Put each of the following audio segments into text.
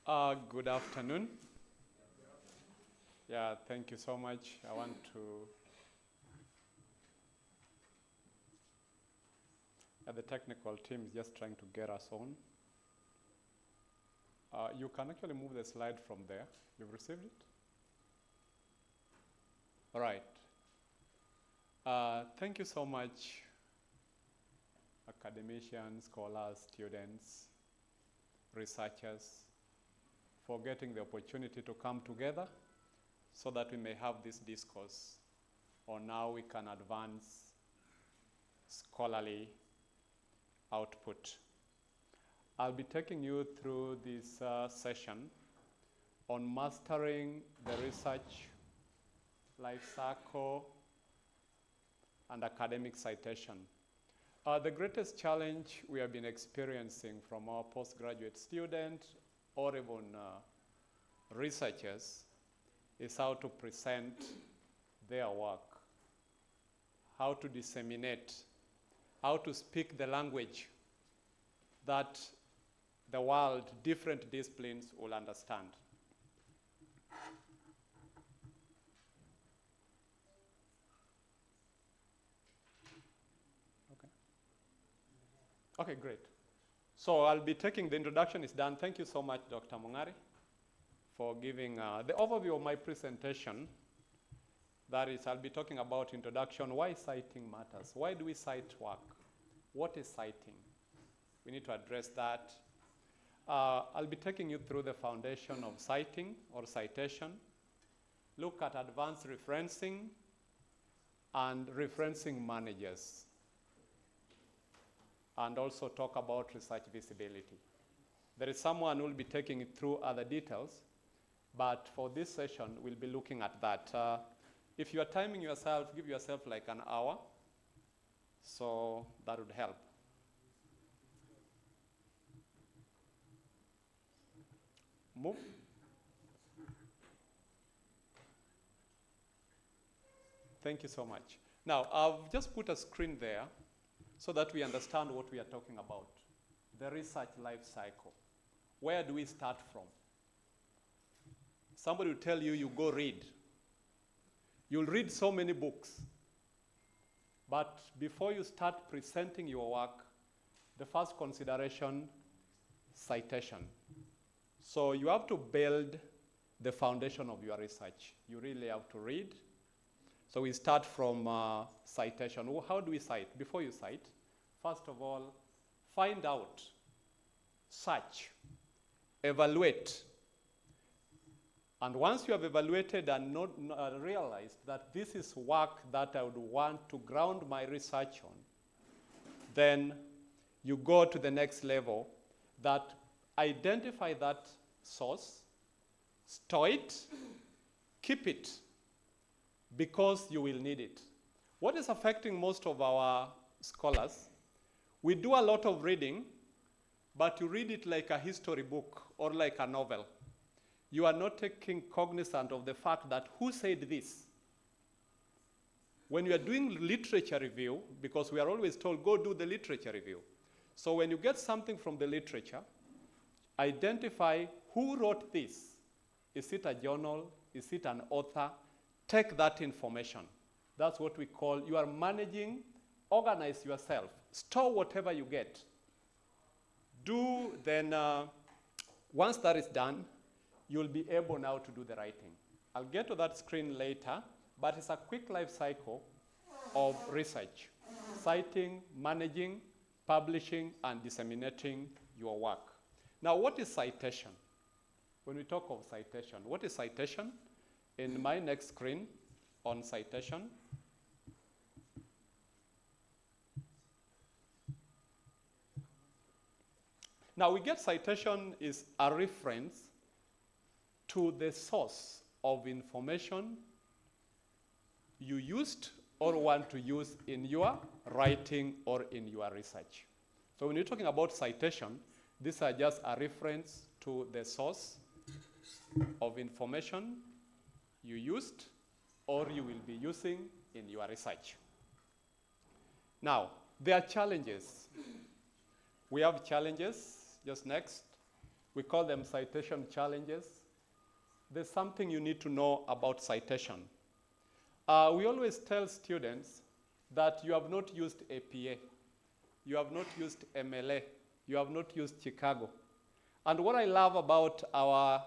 Good afternoon. Yeah, thank you so much. I want to the technical team is just trying to get us on. You can actually move the slide from there. You've received it? All right. Thank you so much, academicians, scholars, students, researchers, for getting the opportunity to come together so that we may have this discourse on how we can advance scholarly output. I'll be taking you through this session on mastering the research life cycle and academic citation. The greatest challenge we have been experiencing from our postgraduate students or even researchers is how to present their work, how to disseminate, how to speak the language that the world, different disciplines will understand. Okay, great. So I'll be taking, the introduction is done. Thank you so much, Dr. Mungari, for giving the overview of my presentation. That is, I'll be talking about introduction, why citing matters. Why do we cite work? What is citing? We need to address that. I'll be taking you through the foundation of citing or citation, look at advanced referencing and referencing managers, and also talk about research visibility. There is someone who will be taking it through other details, but for this session, we'll be looking at that. If you are timing yourself, give yourself like an hour, so that would help. Move. Thank you so much. Now, I've just put a screen there so that we understand what we are talking about. The research life cycle. Where do we start from? Somebody will tell you, you go read. You'll read so many books. But before you start presenting your work, the first consideration, citation. So you have to build the foundation of your research. You really have to read. So we start from citation. How do we cite? Before you cite, first of all, find out, search, evaluate. And once you have evaluated and realized that this is work that I would want to ground my research on, then you go to the next level, that identify that source, store it, keep it, because you will need it. What is affecting most of our scholars, we do a lot of reading, but you read it like a history book or like a novel. You are not taking cognizance of the fact that who said this? When you are doing literature review, because we are always told, go do the literature review. So when you get something from the literature, identify who wrote this. Is it a journal? Is it an author? Take that information. That's what we call, you are managing, organize yourself. Store whatever you get. Once that is done, you'll be able now to do the writing. I'll get to that screen later, but it's a quick life cycle of research. Citing, managing, publishing, and disseminating your work. Now, what is citation? When we talk of citation, what is citation? In my next screen on citation, now we get citation is a reference to the source of information you used or want to use in your writing or in your research. So when you're talking about citation, these are just a reference to the source of information you used or you will be using in your research. Now, there are challenges. We have challenges, just next. We call them citation challenges. There's something you need to know about citation. We always tell students that you have not used APA, you have not used MLA, you have not used Chicago. And what I love about our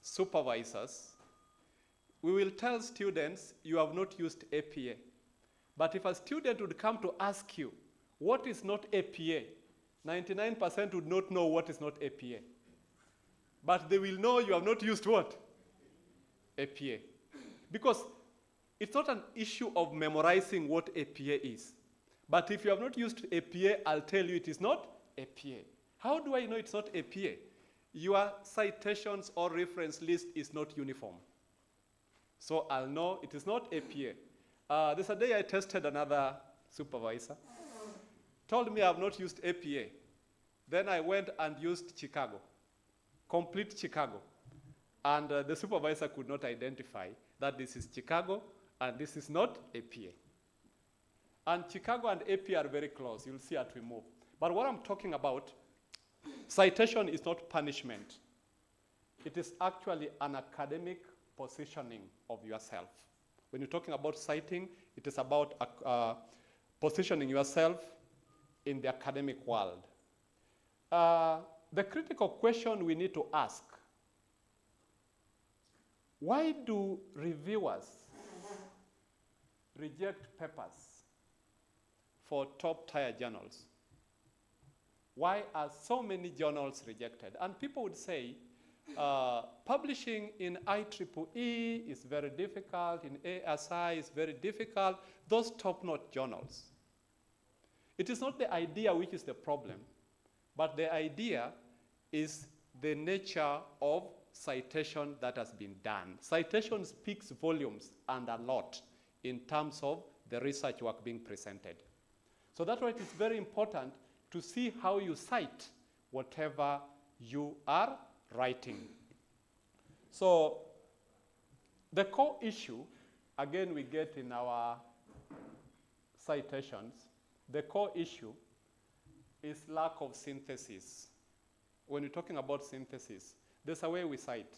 supervisors, we will tell students you have not used APA. But if a student would come to ask you, what is not APA? 99% would not know what is not APA. But they will know you have not used what? APA. Because it's not an issue of memorizing what APA is. But if you have not used APA, I'll tell you it is not APA. How do I know it's not APA? Your citations or reference list is not uniform. So I'll know it is not APA. There's a day I tested another supervisor, told me I have not used APA. Then I went and used Chicago, complete Chicago. And the supervisor could not identify that this is Chicago and this is not APA. And Chicago and APA are very close. You'll see as we move. But what I'm talking about, citation is not punishment. It is actually an academic positioning of yourself. When you're talking about citing, it is about positioning yourself in the academic world. The critical question we need to ask, why do reviewers reject papers for top-tier journals? Why are so many journals rejected? And people would say, publishing in IEEE is very difficult, in ASI is very difficult, those top-notch journals. It is not the idea which is the problem, but the idea is the nature of citation that has been done. Citation speaks volumes and a lot in terms of the research work being presented. So that's why it is very important to see how you cite whatever you are writing. So the core issue, again, we get in our citations, the core issue is lack of synthesis. When you're talking about synthesis, there's a way we cite.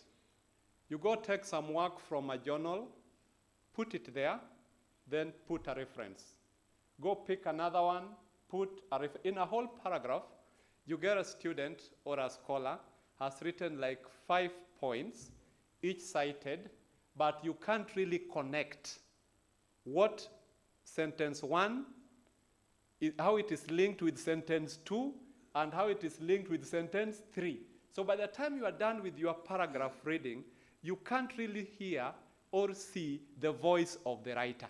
You go take some work from a journal, put it there, then put a reference. Go pick another one, put a reference. In a whole paragraph, you get a student or a scholar has written like 5 points, each cited, but you can't really connect what sentence 1, how it is linked with sentence 2, and how it is linked with sentence 3. So by the time you are done with your paragraph reading, you can't really hear or see the voice of the writer.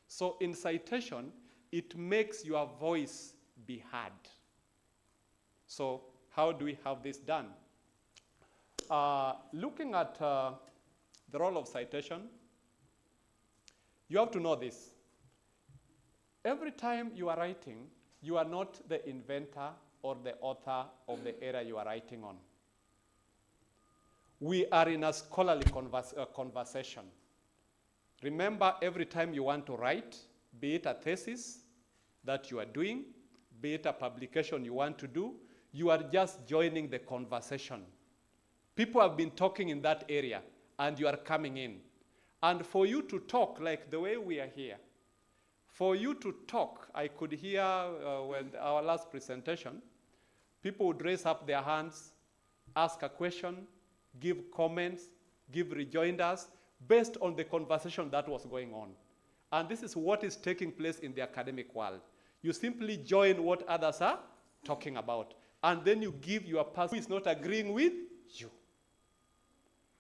So in citation, it makes your voice be heard. So how do we have this done? Looking at the role of citation, you have to know this. Every time you are writing, you are not the inventor or the author of the area you are writing on. We are in a scholarly conversation. Remember, every time you want to write, be it a thesis that you are doing, be it a publication you want to do, you are just joining the conversation. People have been talking in that area, and you are coming in. And for you to talk like the way we are here, for you to talk, I could hear when our last presentation, people would raise up their hands, ask a question, give comments, give rejoinders, based on the conversation that was going on. And this is what is taking place in the academic world. You simply join what others are talking about, and then you give your person who is not agreeing with you.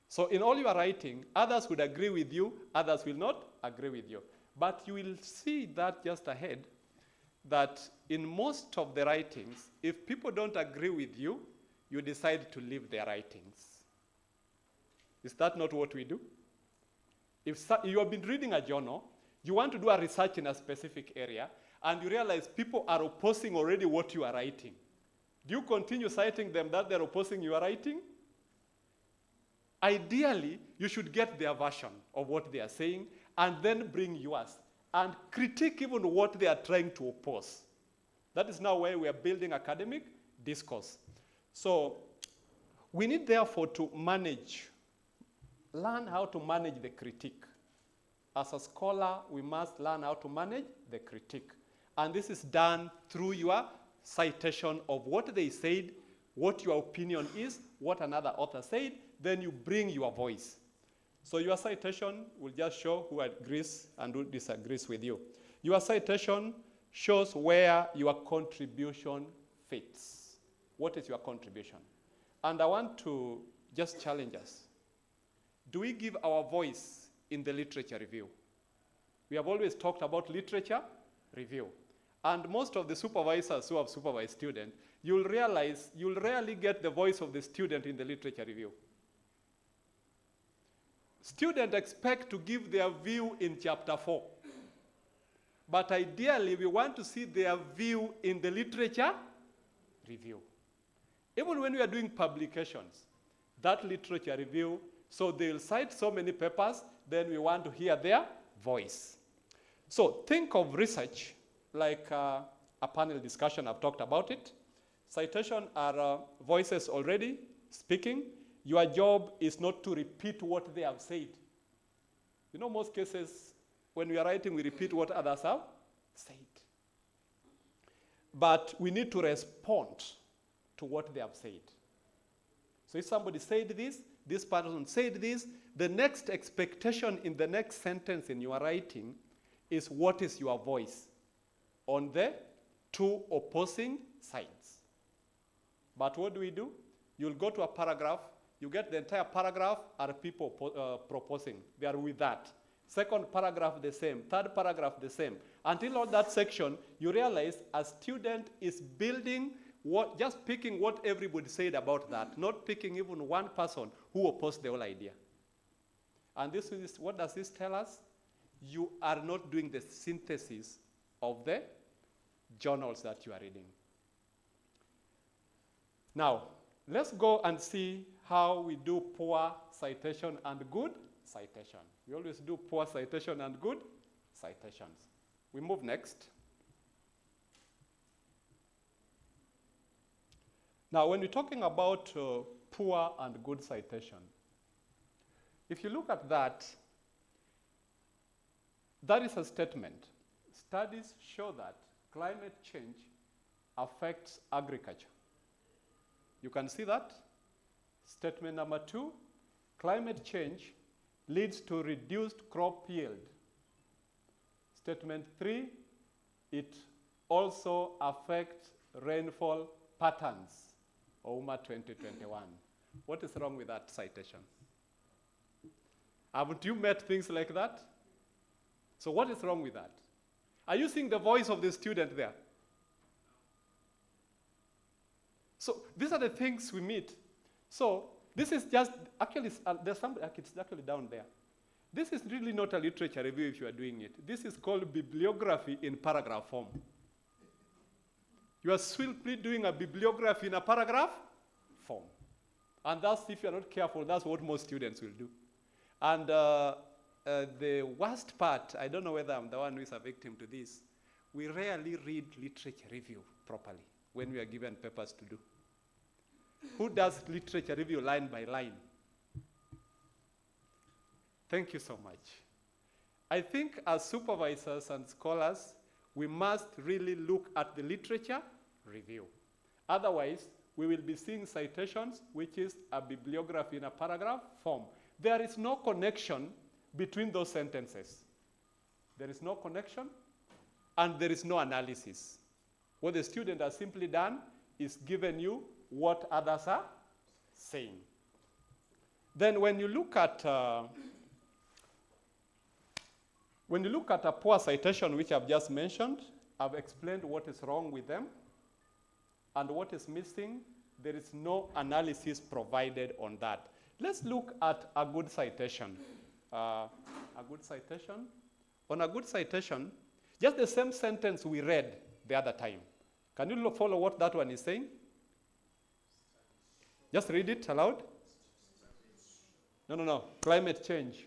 So in all your writing, others would agree with you, others will not agree with you. But you will see that just ahead, that in most of the writings, if people don't agree with you, you decide to leave their writings. Is that not what we do? If you have been reading a journal, you want to do a research in a specific area, and you realize people are opposing already what you are writing. Do you continue citing them that they're opposing your writing? Ideally, you should get their version of what they are saying, and then bring yours, and critique even what they are trying to oppose. That is now where we are building academic discourse. So we need, therefore, to learn how to manage the critique. As a scholar, we must learn how to manage the critique. And this is done through your citation of what they said, what your opinion is, what another author said, then you bring your voice. So your citation will just show who agrees and who disagrees with you. Your citation shows where your contribution fits. What is your contribution? And I want to just challenge us. Do we give our voice in the literature review? We have always talked about literature review. And most of the supervisors who have supervised students, you'll realize you'll rarely get the voice of the student in the literature review. Students expect to give their view in chapter 4. But ideally, we want to see their view in the literature review. Even when we are doing publications, that literature review, so they'll cite so many papers, then we want to hear their voice. So think of research like a panel discussion. I've talked about it. Citation are voices already speaking. Your job is not to repeat what they have said. You know, most cases, when we are writing, we repeat what others have said. But we need to respond to what they have said. So if somebody said this person said this, the next expectation in the next sentence in your writing is what is your voice on the two opposing sides. But what do? You'll go to a paragraph, you get the entire paragraph are people proposing. They are with that. Second paragraph the same, third paragraph the same. Until on that section, you realize a student is building just picking what everybody said about that, not picking even one person who opposed the whole idea. And this is, what does this tell us? You are not doing the synthesis of the journals that you are reading. Now, let's go and see how we do poor citation and good citation. We always do poor citation and good citations. We move next. Now, when we're talking about poor and good citation, if you look at that, that is a statement. Studies show that climate change affects agriculture. You can see that. Statement number 2, climate change leads to reduced crop yield. Statement 3, it also affects rainfall patterns. OMA 2021. What is wrong with that citation? Haven't you met things like that? So what is wrong with that? Are you seeing the voice of the student there? So these are the things we meet. So this is just, actually, there's somebody, it's actually down there. This is really not a literature review if you are doing it. This is called bibliography in paragraph form. You are simply doing a bibliography in a paragraph form. And that's, if you're not careful, that's what most students will do. And the worst part, I don't know whether I'm the one who is a victim to this, we rarely read literature review properly when we are given papers to do. Who does literature review line by line? Thank you so much. I think as supervisors and scholars, we must really look at the literature review. Otherwise, we will be seeing citations, which is a bibliography in a paragraph form. There is no connection between those sentences. There is no connection, and there is no analysis. What the student has simply done is given you what others are saying. Then when you look at a poor citation, which I've just mentioned, I've explained what is wrong with them and what is missing. There is no analysis provided on that. Let's look at a good citation. A good citation. On a good citation, just the same sentence we read the other time. Can you follow what that one is saying? Just read it aloud. No. Climate change.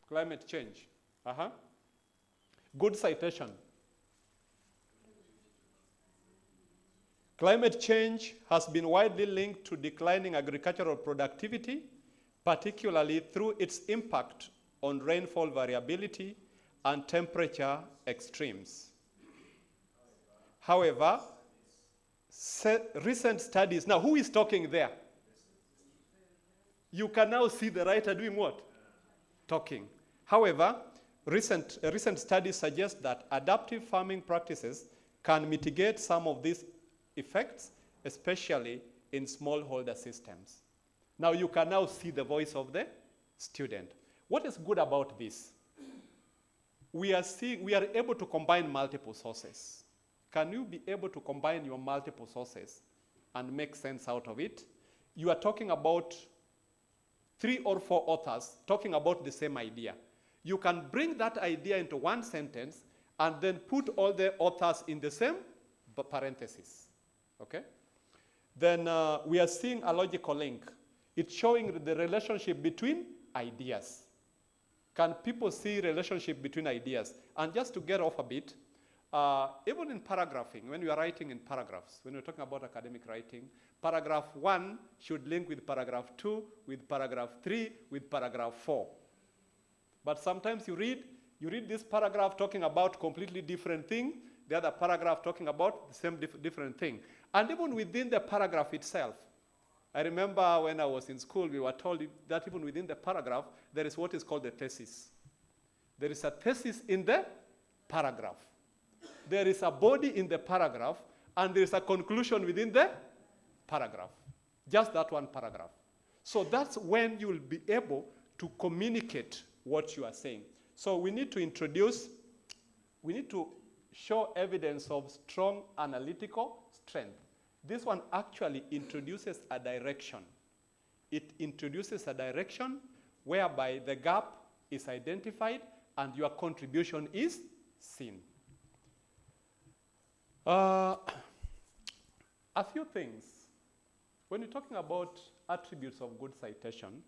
Climate change. Good citation. Climate change has been widely linked to declining agricultural productivity, particularly through its impact on rainfall variability and temperature extremes. However, recent studies, now who is talking there? You can now see the writer doing what? Talking. However, recent studies suggest that adaptive farming practices can mitigate some of these effects, especially in smallholder systems. Now you can now see the voice of the student. What is good about this? We are able to combine multiple sources. Can you be able to combine your multiple sources and make sense out of it? You are talking about 3 or 4 authors talking about the same idea. You can bring that idea into one sentence and then put all the authors in the same parenthesis. Okay? Then we are seeing a logical link. It's showing the relationship between ideas. Can people see relationship between ideas? And just to get off a bit, even in paragraphing, when you are writing in paragraphs, when we're talking about academic writing, paragraph 1 should link with paragraph 2, with paragraph 3, with paragraph 4. But sometimes you read this paragraph talking about completely different thing, the other paragraph talking about the same different thing. And even within the paragraph itself, I remember when I was in school, we were told that even within the paragraph, there is what is called a thesis. There is a thesis in the paragraph. There is a body in the paragraph, and there is a conclusion within the paragraph. Just that one paragraph. So that's when you will be able to communicate what you are saying. So we need to show evidence of strong analytical strength. This one actually introduces a direction. It introduces a direction whereby the gap is identified and your contribution is seen. A few things. When you're talking about attributes of good citation,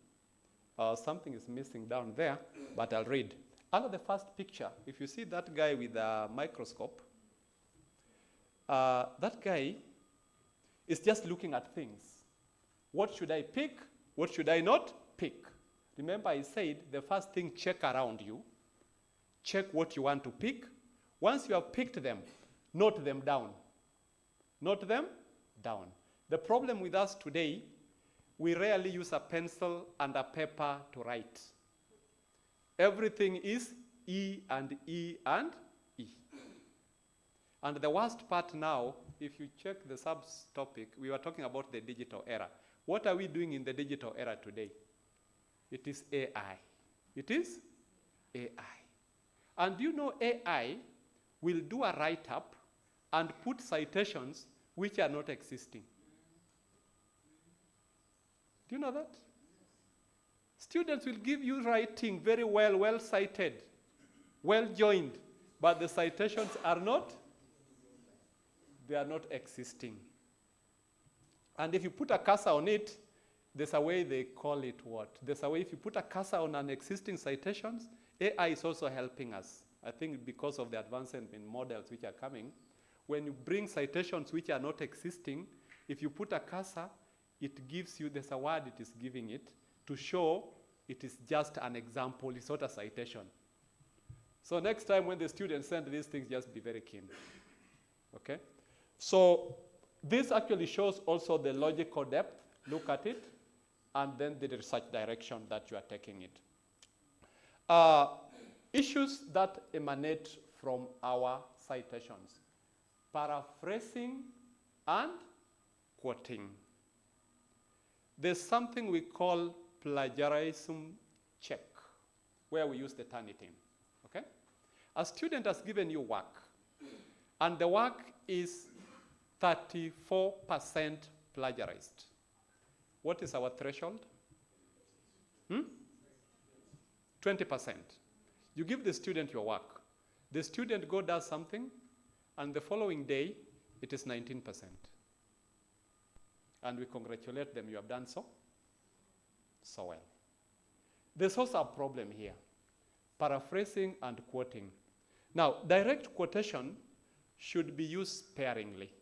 something is missing down there, but I'll read. Under the first picture, if you see that guy with a microscope, that guy is just looking at things. What should I pick? What should I not pick? Remember I said the first thing, check around you. Check what you want to pick. Once you have picked them, note them down. Note them down. The problem with us today, we rarely use a pencil and a paper to write. Everything is E and E and E. And the worst part now, if you check the subtopic, we were talking about the digital era. What are we doing in the digital era today? It is AI. It is AI. And you know AI will do a write-up and put citations which are not existing. Do you know that? Students will give you writing very well cited, well joined, but the citations are not, they are not existing. And if you put a cursor on it, there's a way they call it what? There's a way if you put a cursor on an existing citations, AI is also helping us. I think because of the advancement in models which are coming, when you bring citations which are not existing, if you put a cursor, it gives you, there's a word it is giving it, to show it is just an example, it's not a citation. So next time when the students send these things, just be very keen. Okay? So this actually shows also the logical depth. Look at it, and then the research direction that you are taking it. Issues that emanate from our citations. Paraphrasing and quoting. There's something we call plagiarism check, where we use the Turnitin. Okay? A student has given you work, and the work is 34% plagiarized. What is our threshold? 20%. You give the student your work. The student does something, and the following day, it is 19%. And we congratulate them, you have done so well. There's also a problem here, paraphrasing and quoting. Now, direct quotation should be used sparingly.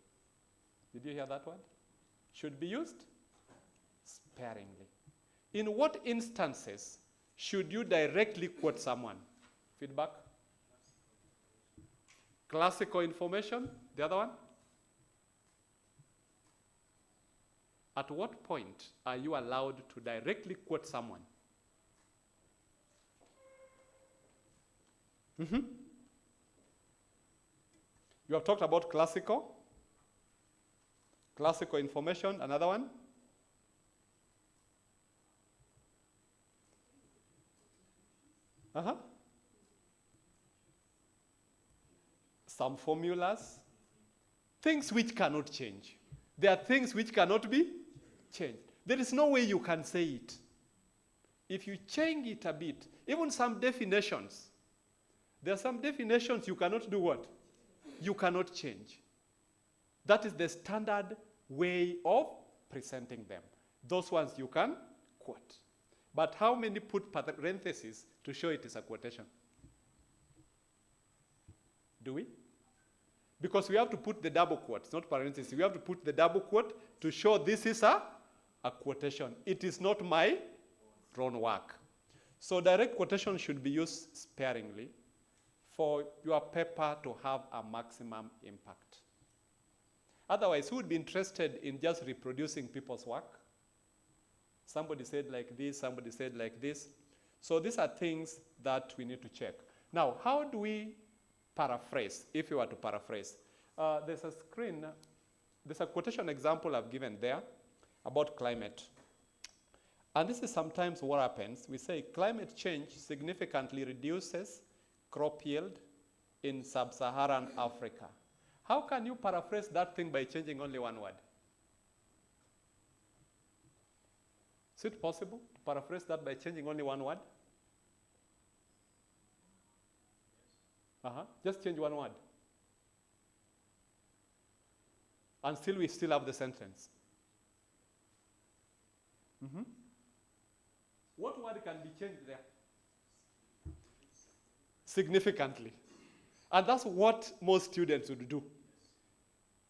Did you hear that word? Should be used sparingly. In what instances should you directly quote someone? Feedback? Classical information. The other one? At what point are you allowed to directly quote someone? You have talked about classical information. Another one? Some formulas. Things which cannot change. There are things which cannot be changed. There is no way you can say it. If you change it a bit, even some definitions, there are some definitions you cannot do what? You cannot change. That is the standard way of presenting them. Those ones you can quote. But how many put parentheses to show it is a quotation? Do we? Because we have to put the double quotes, not parentheses. We have to put the double quote to show this is a quotation. It is not my own work. So direct quotation should be used sparingly for your paper to have a maximum impact. Otherwise, who would be interested in just reproducing people's work? Somebody said like this, somebody said like this. So these are things that we need to check. Now, how do we paraphrase, if you were to paraphrase? There's a screen, there's a quotation example I've given there about climate. And this is sometimes what happens. We say climate change significantly reduces crop yield in sub-Saharan Africa. How can you paraphrase that thing by changing only one word? Is it possible to paraphrase that by changing only one word? Just change one word. And still we still have the sentence. What word can be changed there? Significantly. And that's what most students would do.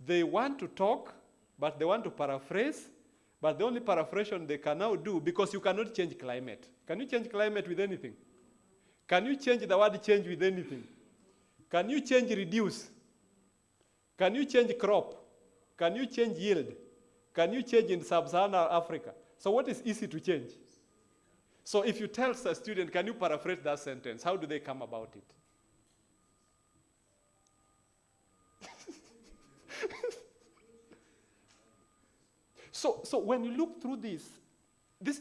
They want to talk, but they want to paraphrase, but the only paraphrasation they can now do, because you cannot change climate. Can you change climate with anything? Can you change the word change with anything? Can you change reduce? Can you change crop? Can you change yield? Can you change in sub-Saharan Africa? So what is easy to change? So if you tell a student, can you paraphrase that sentence, how do they come about it? So when you look through this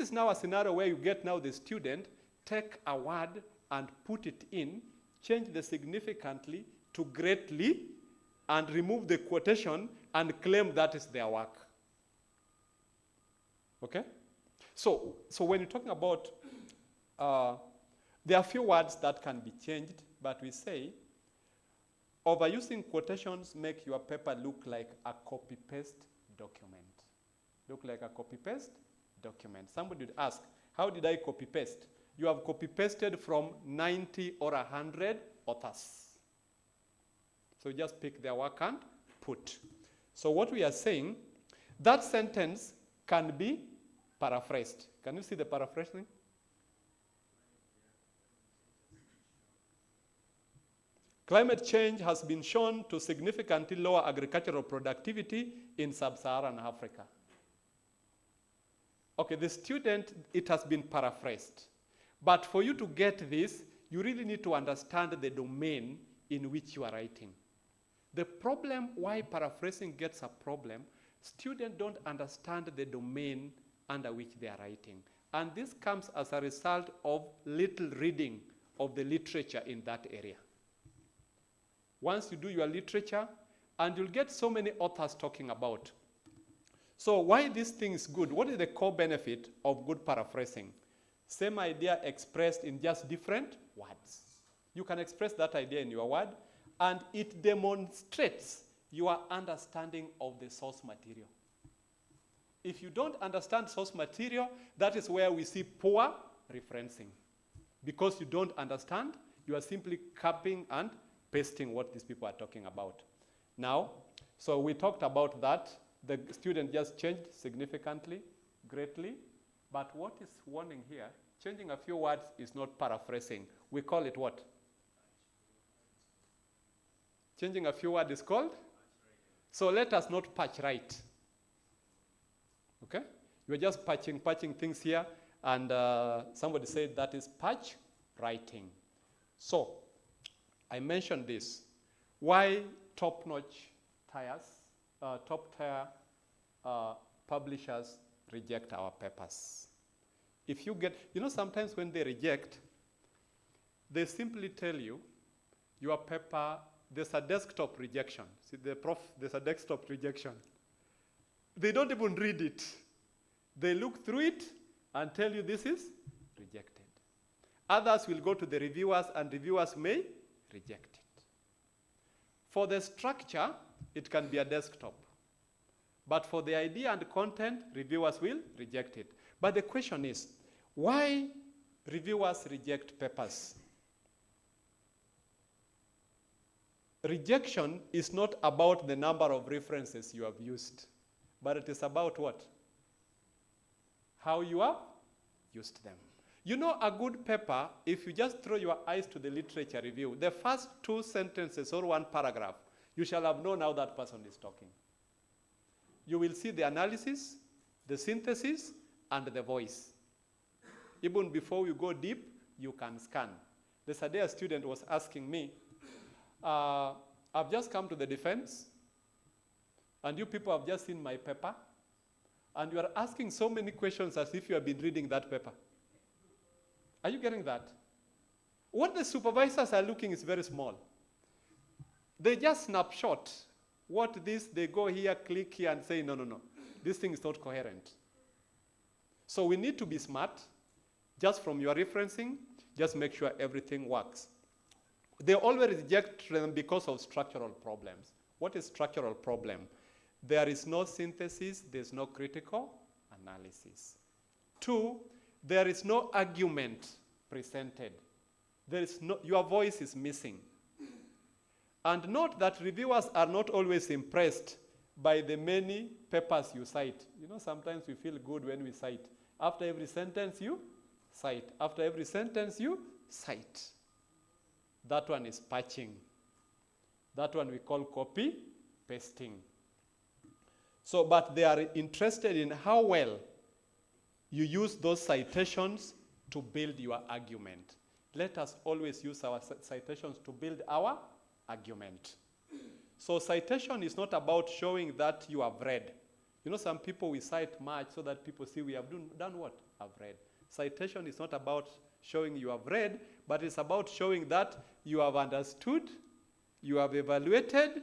is now a scenario where you get now the student, take a word and put it in, change the significantly to greatly, and remove the quotation and claim that is their work. Okay? So when you're talking about, there are a few words that can be changed, but we say, overusing quotations make your paper look like a copy-paste document. Look like a copy-paste document. Somebody would ask, how did I copy-paste? You have copy-pasted from 90 or 100 authors. So you just pick their work and put. So what we are saying, that sentence can be paraphrased. Can you see the paraphrasing? Climate change has been shown to significantly lower agricultural productivity in sub-Saharan Africa. Okay, the student, it has been paraphrased. But for you to get this, you really need to understand the domain in which you are writing. The problem why paraphrasing gets a problem, students don't understand the domain under which they are writing. And this comes as a result of little reading of the literature in that area. Once you do your literature, and you'll get so many authors talking about. So why this thing is good? What is the core benefit of good paraphrasing? Same idea expressed in just different words. You can express that idea in your word, and it demonstrates your understanding of the source material. If you don't understand source material, that is where we see poor referencing. Because you don't understand, you are simply copying and pasting what these people are talking about. Now, so we talked about that. The student just changed significantly, greatly. But what is warning here, changing a few words is not paraphrasing. We call it what? Changing a few words is called? So let us not patch right. Okay? You're just patching things here, and somebody said that is patch writing. So I mentioned this. Why top-notch top-tier publishers reject our papers? If you get, sometimes when they reject, they simply tell you, your paper, there's a desktop rejection. See, there's a desktop rejection. They don't even read it. They look through it and tell you this is rejected. Others will go to the reviewers, and reviewers may reject it. For the structure, it can be a desktop. But for the idea and content, reviewers will reject it. But the question is, why reviewers reject papers? Rejection is not about the number of references you have used, but it is about what? How you have used them. A good paper, if you just throw your eyes to the literature review, the first 2 sentences or 1 paragraph, you shall have known how that person is talking. You will see the analysis, the synthesis, and the voice. Even before you go deep, you can scan. The other day a student was asking me, I've just come to the defense, and you people have just seen my paper, and you are asking so many questions as if you have been reading that paper. Are you getting that? What the supervisors are looking is very small. They just snapshot they go here, click here, and say, no, this thing is not coherent. So we need to be smart. Just from your referencing, just make sure everything works. They always reject them because of structural problems. What is structural problem? There is no synthesis, there's no critical analysis. 2, there is no argument presented. Your voice is missing. And note that reviewers are not always impressed by the many papers you cite. Sometimes we feel good when we cite. After every sentence you cite. After every sentence you cite. That one is patching. That one we call copy pasting. So, but they are interested in how well you use those citations to build your argument. Let us always use our citations to build our argument. So citation is not about showing that you have read. Some people we cite much so that people see we have done what? Have read. Citation is not about showing you have read, but it's about showing that you have understood, you have evaluated,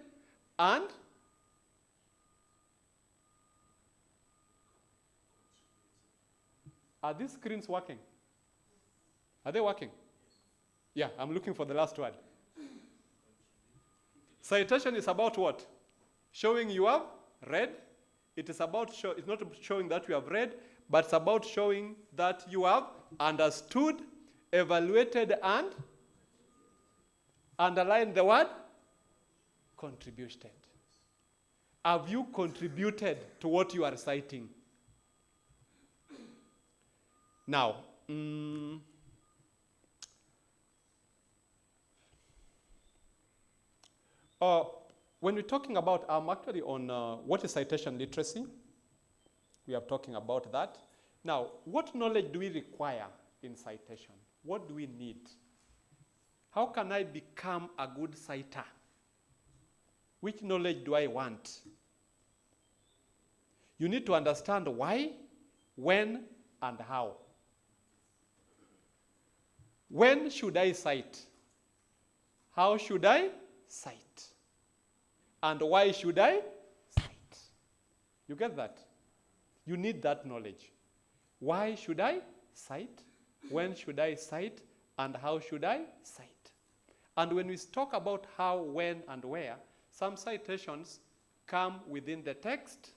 and are these screens working? Are they working? Yeah, I'm looking for the last word. Citation is about what? Showing you have read. It is about it's not showing that you have read, but it's about showing that you have understood, evaluated, and underline the word contributed. Have you contributed to what you are citing? Now, when we're talking about, I'm actually on what is citation literacy. We are talking about that. Now, what knowledge do we require in citation? What do we need? How can I become a good citer? Which knowledge do I want? You need to understand why, when, and how. When should I cite? How should I cite? And why should I cite? You get that? You need that knowledge. Why should I cite? When should I cite? And how should I cite? And when we talk about how, when, and where, some citations come within the text,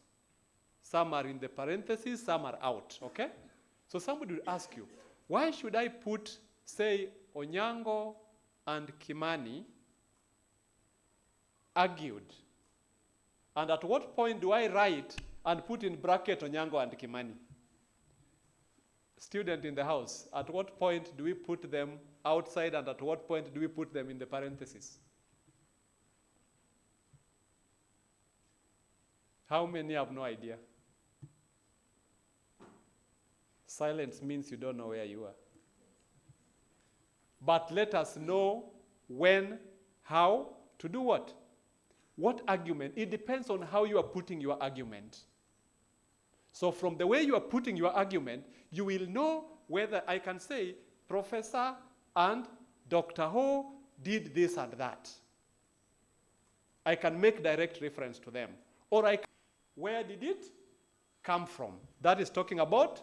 some are in the parentheses, some are out, okay? So somebody would ask you, why should I put, say, Onyango and Kimani argued? And at what point do I write and put in bracket Onyango and Kimani? Student in the house, at what point do we put them outside and at what point do we put them in the parentheses? How many have no idea? Silence means you don't know where you are. But let us know when, how, to do what? What argument? It depends on how you are putting your argument. So from the way you are putting your argument, you will know whether I can say, Professor and Dr. Ho did this and that. I can make direct reference to them. Or I can, where did it come from? That is talking about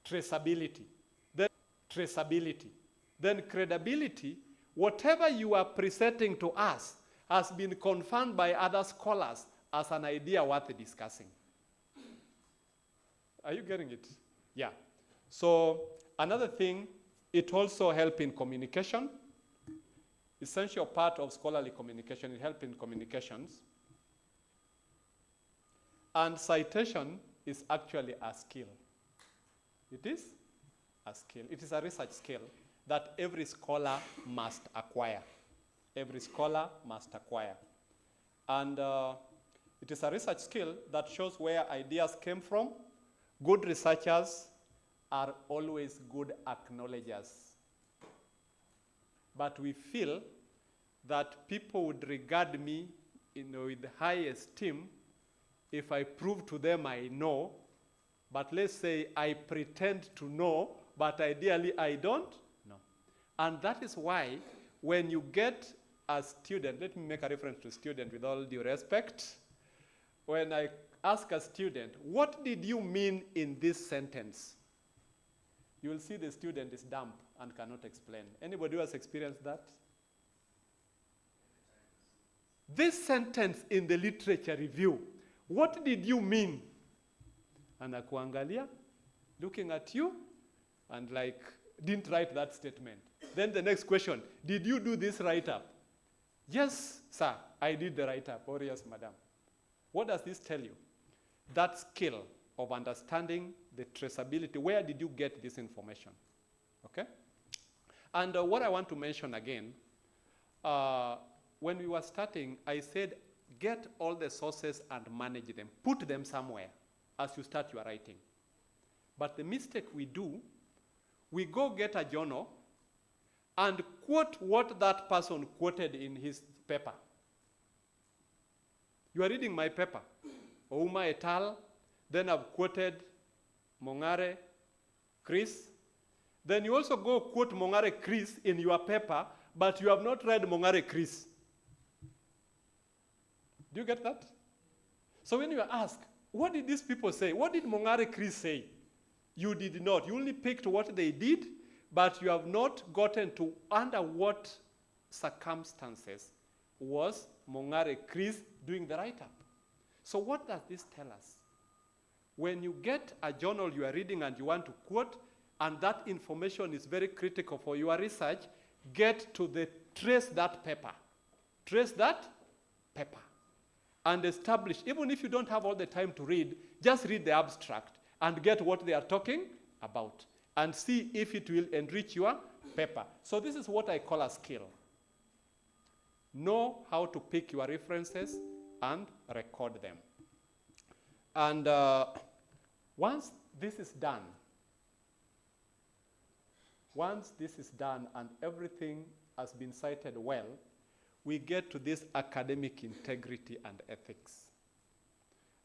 traceability. Then traceability. Then credibility, whatever you are presenting to us has been confirmed by other scholars as an idea worth discussing. Are you getting it? Yeah. So another thing, it also helps in communication. Essential part of scholarly communication, it helps in communications. And citation is actually a skill. It is a skill. It is a research skill that every scholar must acquire. Every scholar must acquire. And it is a research skill that shows where ideas came from. Good researchers are always good acknowledgers. But we feel that people would regard me with high esteem if I prove to them I know, but let's say I pretend to know, but ideally I don't know. And that is why when you get a student, let me make a reference to student with all due respect. When I ask a student, what did you mean in this sentence? You will see the student is dumb and cannot explain. Anybody who has experienced that? This sentence in the literature review, what did you mean? Anakuangalia, looking at you, and like, didn't write that statement. Then the next question, did you do this write-up? Yes, sir, I did the write-up. Or yes, madam. What does this tell you? That skill of understanding the traceability. Where did you get this information? Okay? And what I want to mention again, when we were starting, I said, get all the sources and manage them. Put them somewhere as you start your writing. But the mistake we do, we go get a journal and quote what that person quoted in his paper. You are reading my paper, Ouma et al. Then I've quoted Mongare, Chris. Then you also go quote Mongare, Chris in your paper, but you have not read Mongare, Chris. Do you get that? So when you ask, what did these people say? What did Mongare, Chris say? You did not. You only picked what they did, but you have not gotten to under what circumstances was Mongare, Chris doing the write-up. So what does this tell us? When you get a journal you are reading and you want to quote, and that information is very critical for your research, get to the, trace that paper. Trace that paper. And establish, even if you don't have all the time to read, just read the abstract and get what they are talking about and see if it will enrich your paper. So this is what I call a skill. Know how to pick your references and record them. And once this is done and everything has been cited well, we get to this academic integrity and ethics.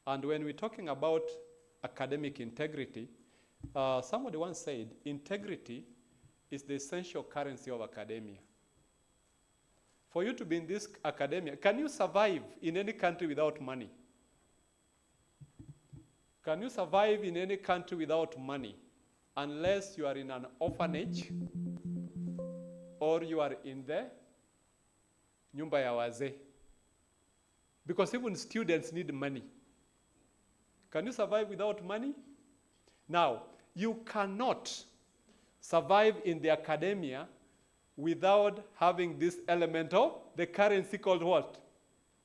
And when we're talking about academic integrity, somebody once said, integrity is the essential currency of academia. For you to be in this academia, can you survive in any country without money? Can you survive in any country without money unless you are in an orphanage or you are in the nyumba ya wazee? Because even students need money. Can you survive without money? Now, you cannot survive in the academia without having this element of the currency called what?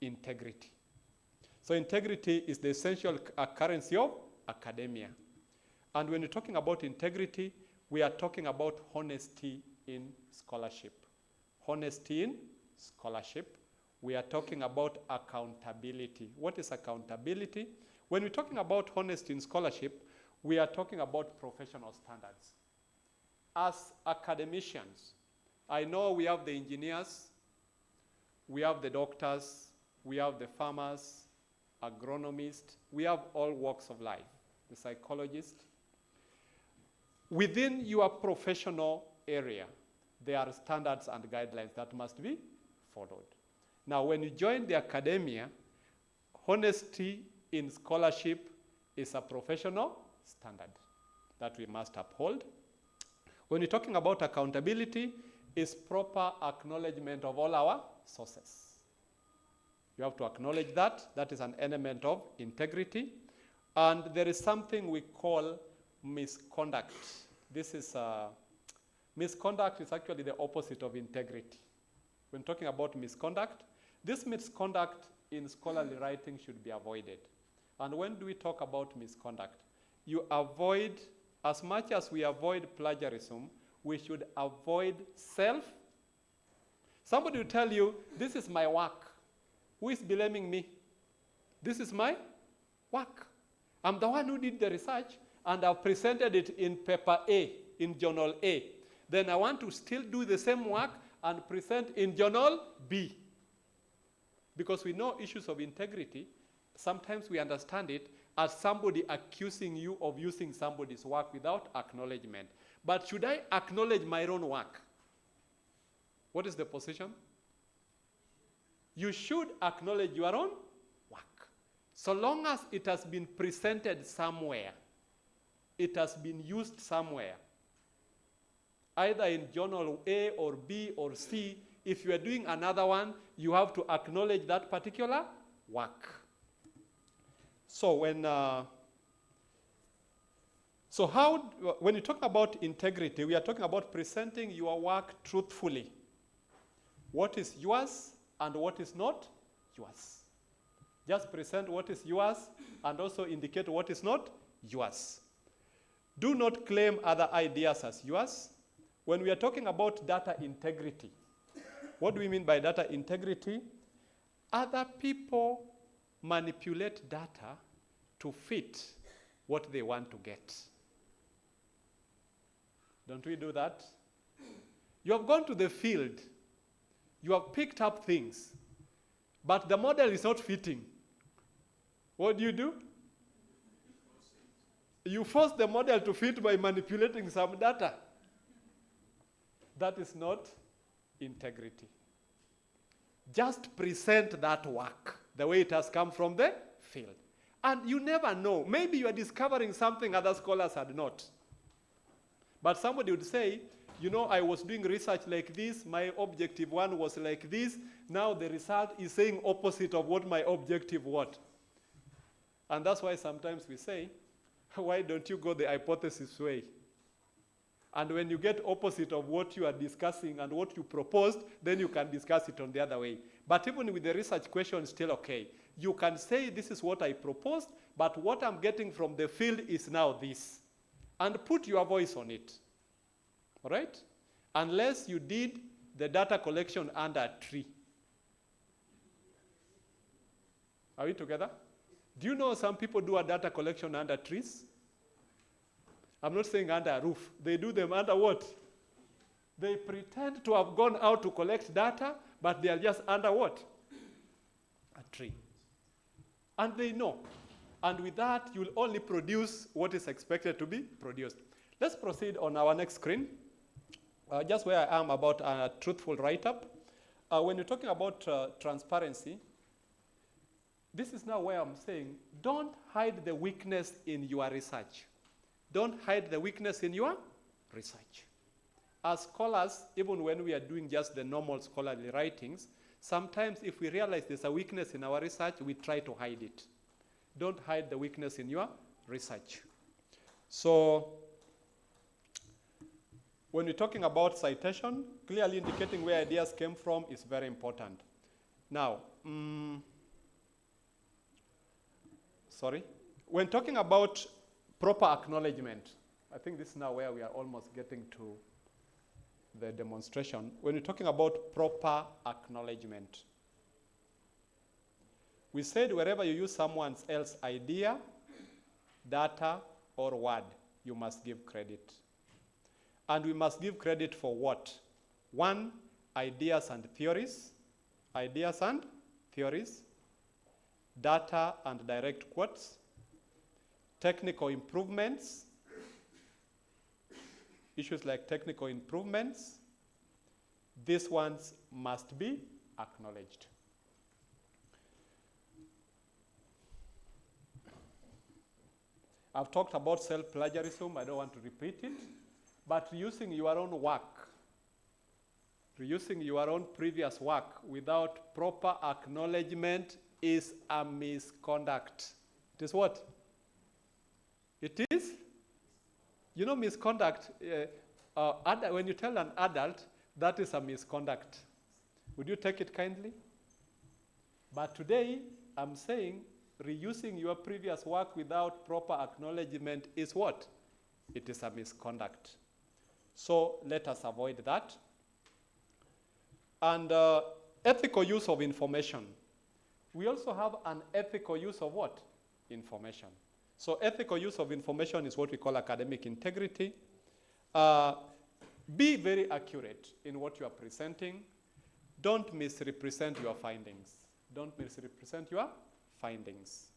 Integrity. So integrity is the essential currency of academia. And when we're talking about integrity, we are talking about honesty in scholarship. Honesty in scholarship. We are talking about accountability. What is accountability? When we're talking about honesty in scholarship, we are talking about professional standards. As academicians, I know we have the engineers, we have the doctors, we have the farmers, agronomists, we have all walks of life, the psychologists. Within your professional area, there are standards and guidelines that must be followed. Now, when you join the academia, honesty in scholarship is a professional standard that we must uphold. When you're talking about accountability, it's proper acknowledgement of all our sources. You have to acknowledge that. That is an element of integrity. And there is something we call misconduct. This is misconduct is actually the opposite of integrity. When talking about misconduct, this misconduct in scholarly writing should be avoided. And when do we talk about misconduct? You avoid, as much as we avoid plagiarism, we should avoid self. Somebody will tell you, this is my work. Who is blaming me? This is my work. I'm the one who did the research, and I've presented it in paper A, in journal A. Then I want to still do the same work and present in journal B. Because we know issues of integrity, sometimes we understand it as somebody accusing you of using somebody's work without acknowledgement. But should I acknowledge my own work? What is the position? You should acknowledge your own work. So long as it has been presented somewhere, it has been used somewhere, either in journal A or B or C. If you are doing another one, you have to acknowledge that particular work. So when you talk about integrity, we are talking about presenting your work truthfully. What is yours and what is not yours. Just present what is yours and also indicate what is not yours. Do not claim other ideas as yours. When we are talking about data integrity, what do we mean by data integrity? Other people manipulate data to fit what they want to get. Don't we do that? You have gone to the field. You have picked up things, but the model is not fitting. What do? You force the model to fit by manipulating some data. That is not integrity. Just present that work the way it has come from the field. And you never know. Maybe you are discovering something other scholars had not. But somebody would say, you know, I was doing research like this, my objective one was like this, now the result is saying opposite of what my objective was. And that's why sometimes we say, why don't you go the hypothesis way? And when you get opposite of what you are discussing and what you proposed, then you can discuss it on the other way. But even with the research question, it's still okay. You can say, this is what I proposed, but what I'm getting from the field is now this. And put your voice on it. All right? Unless you did the data collection under a tree. Are we together? Do you know some people do a data collection under trees? I'm not saying under a roof. They do them under what? They pretend to have gone out to collect data, but they are just under what? A tree. And they know. And with that, you'll only produce what is expected to be produced. Let's proceed on our next screen. Just where I am about a truthful write-up. When you're talking about transparency, this is now where I'm saying, don't hide the weakness in your research. Don't hide the weakness in your research. As scholars, even when we are doing just the normal scholarly writings, sometimes if we realize there's a weakness in our research, we try to hide it. Don't hide the weakness in your research. So, when we're talking about citation, clearly indicating where ideas came from is very important. Now, sorry. When talking about proper acknowledgement, I think this is now where we are almost getting to the demonstration. When you're talking about proper acknowledgement, we said wherever you use someone else's idea, data, or word, you must give credit. And we must give credit for what? One, ideas and theories. Ideas and theories. Data and direct quotes. Technical improvements. Issues like technical improvements. These ones must be acknowledged. I've talked about self-plagiarism. I don't want to repeat it. But reusing your own work, reusing your own previous work without proper acknowledgement is a misconduct. It is what? It is? You know, misconduct, when you tell an adult, that is a misconduct. Would you take it kindly? But today, I'm saying reusing your previous work without proper acknowledgement is what? It is a misconduct. So let us avoid that. And ethical use of information. We also have an ethical use of what? Information. So ethical use of information is what we call academic integrity. Be very accurate in what you are presenting. Don't misrepresent your findings. Don't misrepresent your findings.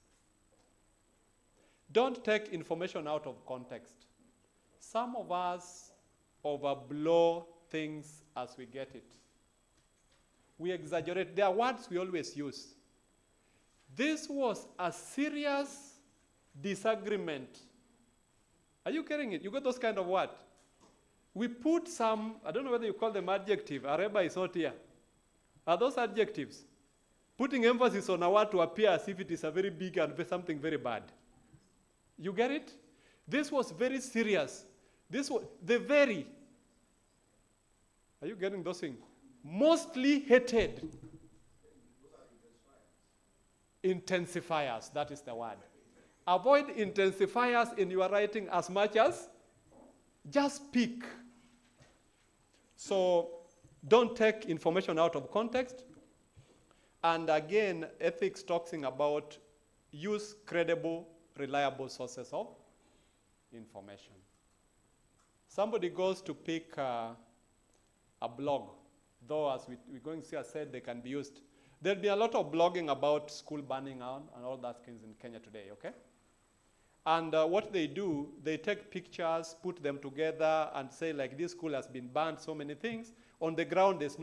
Don't take information out of context. Some of us overblow things as we get it. We exaggerate. There are words we always use. This was a serious disagreement. Are you getting it? You got those kind of words. We put some, I don't know whether you call them adjective. Areba is not here. Are those adjectives? Putting emphasis on a word to appear as if it is a very big and something very bad. You get it? This was very serious. This was the very. Are you getting those things? Mostly hated. Intensifiers, that is the word. Avoid intensifiers in your writing as much as just speak. So don't take information out of context. And again, ethics talking about use credible, reliable sources of information. Somebody goes to pick a blog, though as we're going to see, I said they can be used. There'll be a lot of blogging about school burning out and all that things in Kenya today, okay? And what they do, they take pictures, put them together, and say, like, this school has been banned, so many things. On the ground, there's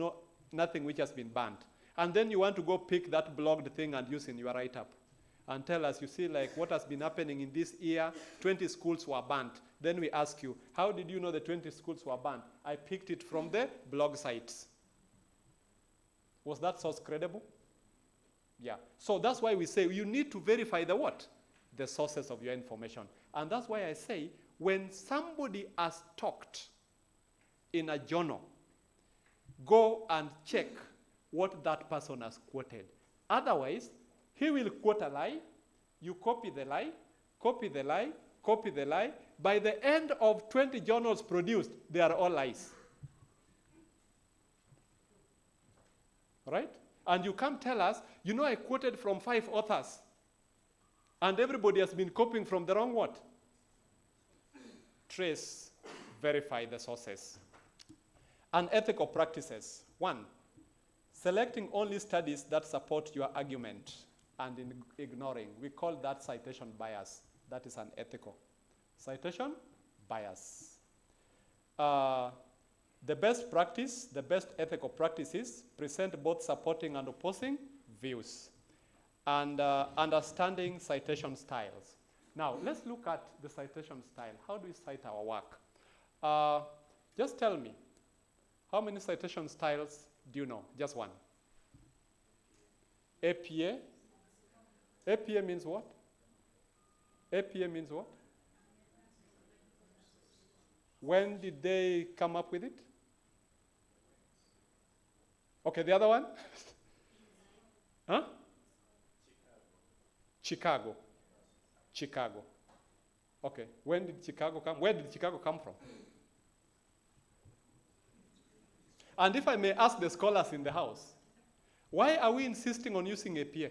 nothing which has been banned. And then you want to go pick that blogged thing and use in your write-up. And tell us, you see, like, what has been happening in this year, 20 schools were banned. Then we ask you, how did you know the 20 schools were banned? I picked it from the blog sites. Was that source credible? Yeah. So that's why we say you need to verify the what? The sources of your information. And that's why I say when somebody has talked in a journal, go and check what that person has quoted. Otherwise, he will quote a lie, you copy the lie, copy the lie, copy the lie. By the end of 20 journals produced, they are all lies. Right? And you come tell us, you know, I quoted from 5 authors. And everybody has been copying from the wrong what? Trace, verify the sources. Unethical practices. 1, selecting only studies that support your argument and ignoring. We call that citation bias. That is unethical. Citation bias. The best practice, the best ethical practice is present both supporting and opposing views. And understanding citation styles. Now, let's look at the citation style. How do we cite our work? Just tell me, how many citation styles do you know? Just one. APA? APA means what? APA means what? When did they come up with it? Okay, the other one? Huh? Chicago. Chicago. Okay, when did Chicago come? Where did Chicago come from? And if I may ask the scholars in the house, why are we insisting on using APA?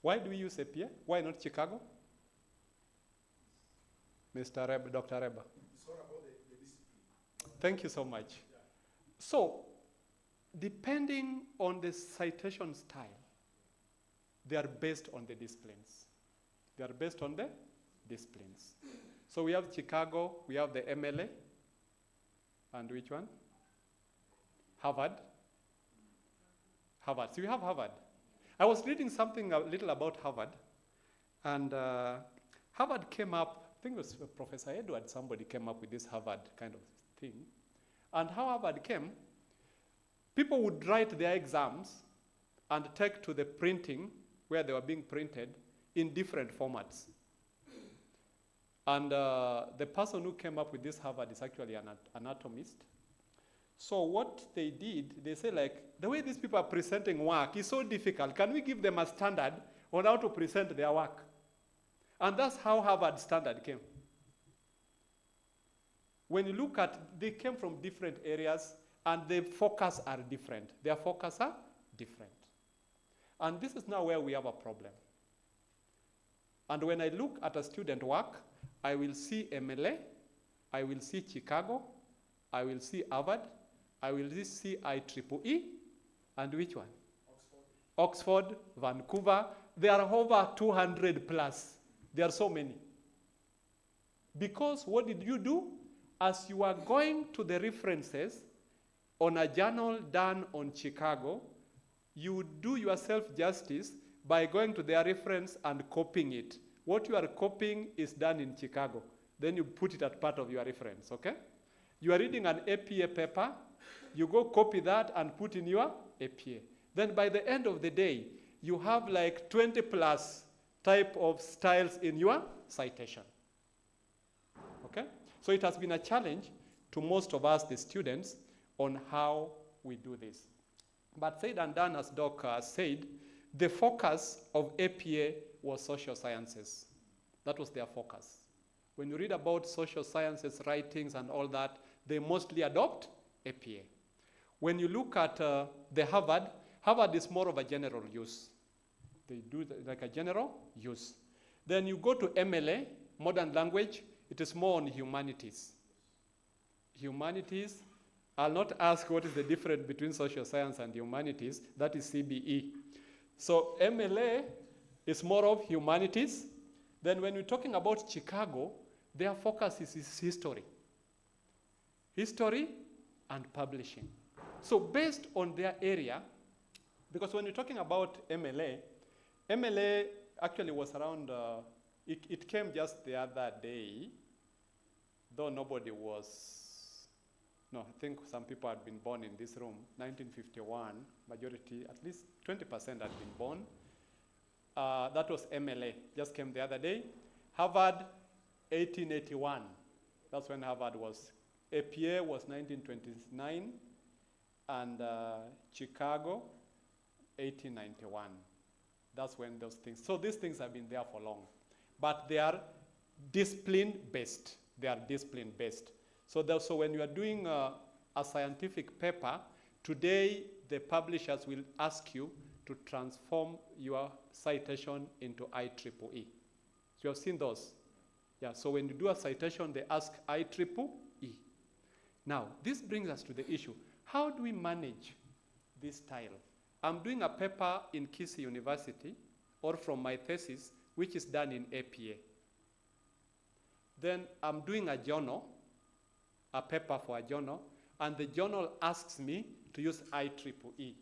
Why do we use APA? Why not Chicago? Mr. Reba, Dr. Reba. It's all about the discipline. Thank you so much. Yeah. So, depending on the citation style, they are based on the disciplines. They are based on the disciplines. So we have Chicago, we have the MLA, and which one? Harvard. Harvard. So we have Harvard. I was reading something a little about Harvard, and Harvard came up, I think it was Professor Edward, somebody came up with this Harvard kind of thing. And how Harvard came, people would write their exams and take to the printing where they were being printed in different formats. And the person who came up with this Harvard is actually an anatomist. So what they did, they say like, the way these people are presenting work is so difficult. Can we give them a standard on how to present their work? And that's how Harvard standard came. When you look at, they came from different areas and the focus are different. Their focus are different. And this is now where we have a problem. And when I look at a student work, I will see MLA, I will see Chicago, I will see Harvard, I will see IEEE, and which one? Oxford, Vancouver. There are over 200 plus. There are so many. Because what did you do? As you are going to the references on a journal done on Chicago, you do yourself justice by going to their reference and copying it. What you are copying is done in Chicago. Then you put it as part of your reference, okay? You are reading an APA paper, you go copy that and put in your APA. Then by the end of the day, you have like 20 plus type of styles in your citation, okay? So it has been a challenge to most of us, the students, on how we do this. But said and done, as Doc said, the focus of APA was social sciences. That was their focus. When you read about social sciences, writings and all that, they mostly adopt APA. When you look at the Harvard, Harvard is more of a general use. They do like a general use. Then you go to MLA, modern language, it is more on humanities. Humanities, I'll not ask what is the difference between social science and humanities, that is CBE. So MLA is more of humanities. Then when we're talking about Chicago, their focus is history. History and publishing. So based on their area, because when you're talking about MLA, MLA actually was around, it came just the other day, though nobody was, no, I think some people had been born in this room, 1951, majority, at least 20% had been born. That was MLA, just came the other day. Harvard, 1881, that's when Harvard was. APA was 1929, and Chicago, 1891. That's when those things, so these things have been there for long. But they are discipline-based. They are discipline-based. So when you are doing a scientific paper, today the publishers will ask you to transform your citation into IEEE. So you have seen those? Yeah, so when you do a citation, they ask IEEE. Now, this brings us to the issue. How do we manage this style? I'm doing a paper in Kisii University, or from my thesis, which is done in APA. Then I'm doing a journal, a paper for a journal, and the journal asks me to use IEEE.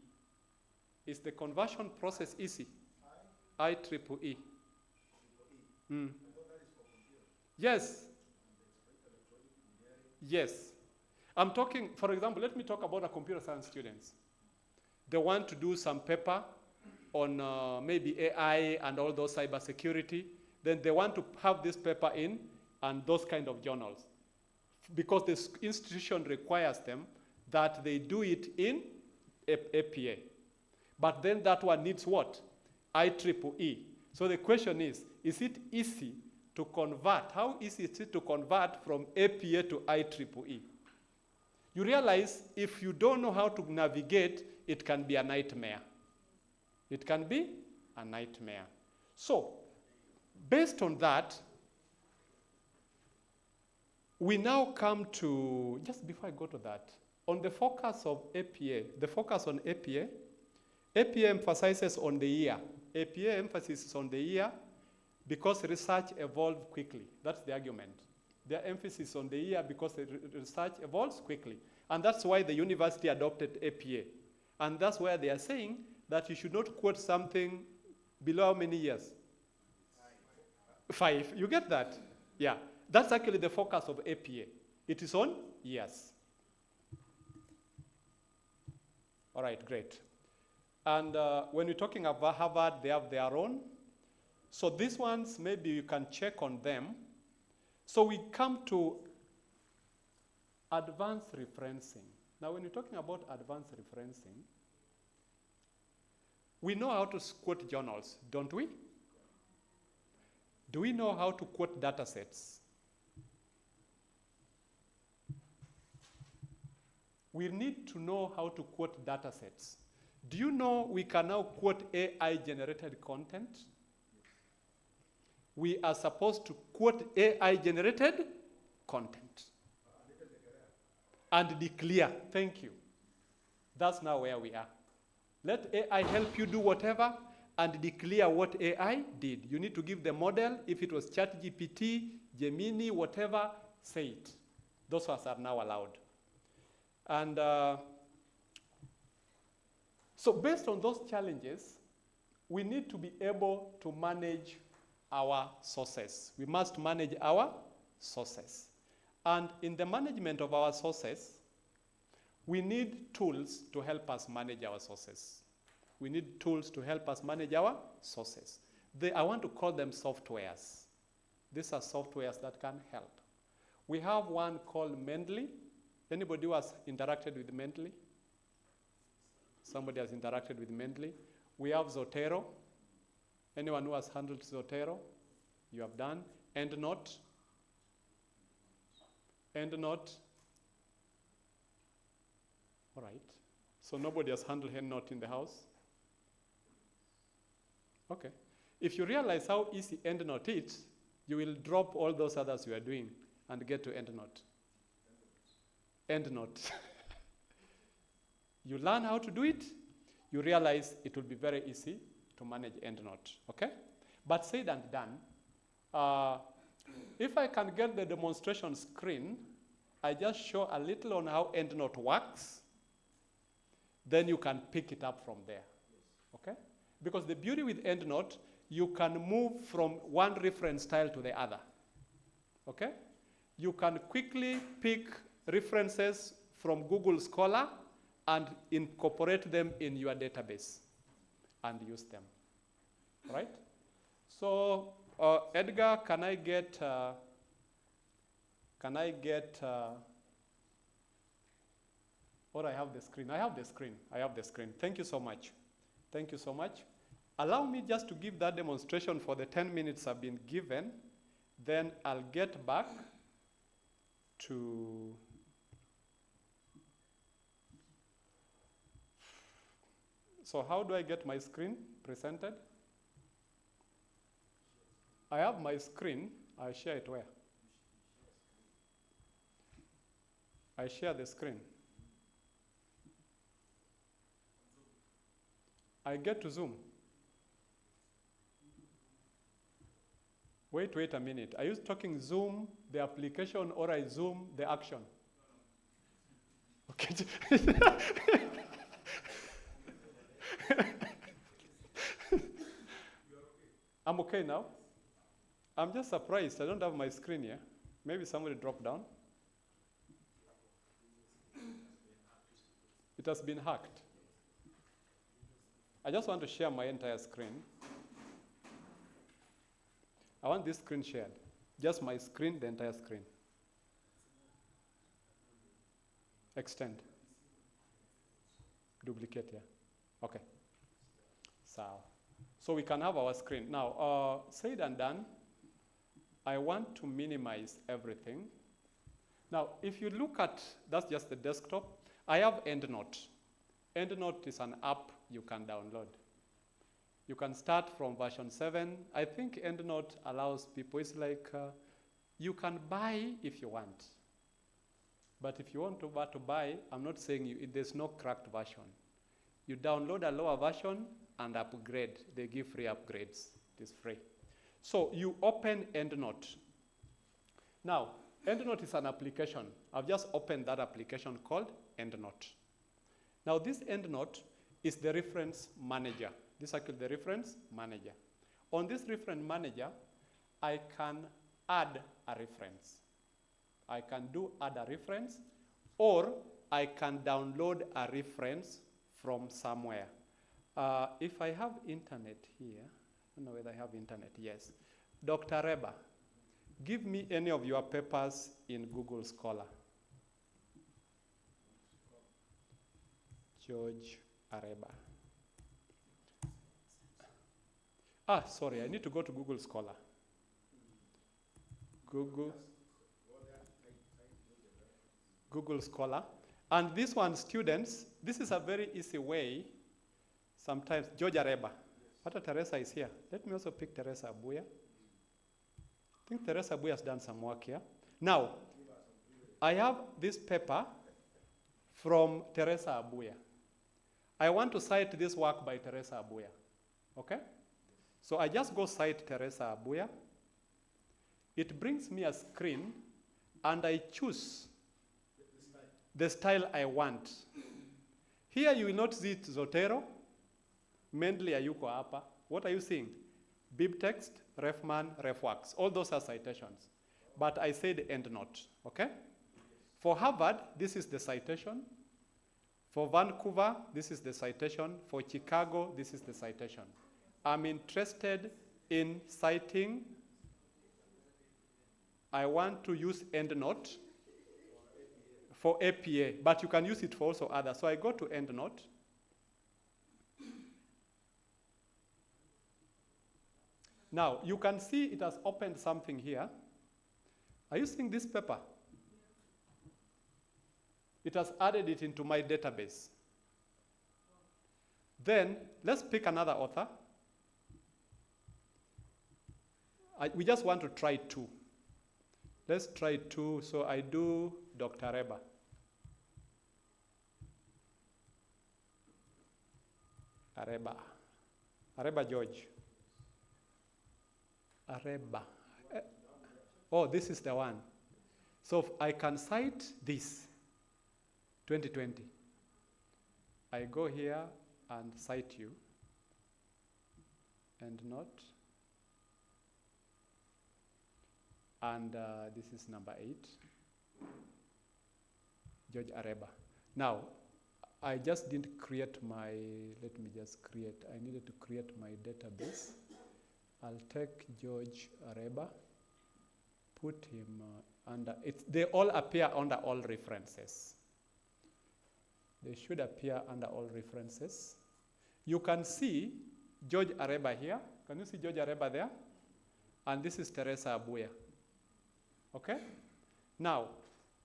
Is the conversion process easy? IEEE. Mm. Yes. Yes. I'm talking, for example, let me talk about a computer science students. They want to do some paper on maybe AI and all those cybersecurity. Then they want to have this paper in and those kind of journals. Because the institution requires them that they do it in APA. But then that one needs what? IEEE. So the question is it easy to convert? How easy is it to convert from APA to IEEE? You realize if you don't know how to navigate, it can be a nightmare. It can be a nightmare. So, based on that, we now come to, just before I go to that, on the focus of APA, the focus on APA emphasizes on the year. APA emphasis is on the year because research evolves quickly. That's the argument. Their emphasis on the year because the research evolves quickly. And that's why the university adopted APA. And that's where they are saying that you should not quote something below how many years? 5. You get that? Yeah. That's actually the focus of APA. It is on years. All right, great. And when you're talking about Harvard, they have their own. So these ones, maybe you can check on them. So we come to advanced referencing. Now, when you're talking about advanced referencing, we know how to quote journals, don't we? Do we know how to quote data sets? We need to know how to quote data sets. Do you know we can now quote AI-generated content? We are supposed to quote AI-generated content. And declare. Thank you. That's now where we are. Let AI help you do whatever and declare what AI did. You need to give the model. If it was ChatGPT, Gemini, whatever, say it. Those ones are now allowed. And so based on those challenges, we need to be able to manage our sources. We must manage our sources. And in the management of our sources, we need tools to help us manage our sources. We need tools to help us manage our sources. I want to call them softwares. These are softwares that can help. We have one called Mendeley. Anybody who has interacted with Mendeley? Somebody has interacted with Mendeley. We have Zotero. Anyone who has handled Zotero? You have done. EndNote. EndNote. All right. So nobody has handled EndNote in the house? Okay. If you realize how easy EndNote is, you will drop all those others you are doing and get to EndNote. EndNote. You learn how to do it, you realize it will be very easy to manage EndNote, okay? But said and done, if I can get the demonstration screen, I just show a little on how EndNote works, then you can pick it up from there, okay? Because the beauty with EndNote, you can move from one reference style to the other, okay? You can quickly pick references from Google Scholar and incorporate them in your database and use them, right? So, Edgar, can I get, oh, I have the screen. I have the screen. I have the screen. Thank you so much. Thank you so much. Allow me just to give that demonstration for the 10 minutes I've been given. Then I'll get back to so how do I get my screen presented? I have my screen. I share it where? I share the screen. I get to Zoom. Wait a minute. Are you talking Zoom, the application, or I Zoom, the action? Okay. I'm okay now. I'm just surprised. I don't have my screen here. Maybe somebody dropped down. It has been hacked. I just want to share my entire screen. I want this screen shared. Just my screen, the entire screen. Extend. Duplicate here. Okay. So So we can have our screen. Now, said and done, I want to minimize everything. Now, if you look at, that's just the desktop. I have EndNote. EndNote is an app you can download. You can start from version 7. I think EndNote allows people, it's like you can buy if you want. But if you want to buy, I'm not saying there's no cracked version. You download a lower version and upgrade. They give free upgrades. It is free. So you open EndNote. Now, EndNote is an application. I've just opened that application called EndNote. Now, this EndNote is the reference manager. This is actually the reference manager. On this reference manager, I can add a reference. I can do add a reference, or I can download a reference from somewhere. If I have internet here, I don't know whether I have internet, yes. Dr. Reba, give me any of your papers in Google Scholar. George Areba. Sorry, I need to go to Google Scholar. Google Scholar. And this one, students, this is a very easy way. Sometimes, George Areba. What Teresa is here. Let me also pick Teresa Abuya. I think Teresa Abuya has done some work here. Now, I have this paper from Teresa Abuya. I want to cite this work by Teresa Abuya. Okay? So I just go cite Teresa Abuya. It brings me a screen, and I choose the style I want. Here you will not see it Zotero, mainly Ayuko Apa. What are you seeing? BibText, RefMan, RefWorks. All those are citations. But I said EndNote, okay? For Harvard, this is the citation. For Vancouver, this is the citation. For Chicago, this is the citation. I'm interested in citing. I want to use EndNote for APA, but you can use it for also others. So I go to EndNote. Now, you can see it has opened something here. Are you seeing this paper? It has added it into my database. Then, let's pick another author. We just want to try 2. Let's try 2. So I do Dr. Reba. Areba George. Areba. Oh, this is the one. So I can cite this, 2020. I go here and cite you, EndNote. And this is number 8, George Areba. Now, I just didn't create my, let me just create, I needed to create my database. I'll take George Areba, put him under, they all appear under all references. They should appear under all references. You can see George Areba here. Can you see George Areba there? And this is Teresa Abuya. Okay? Now,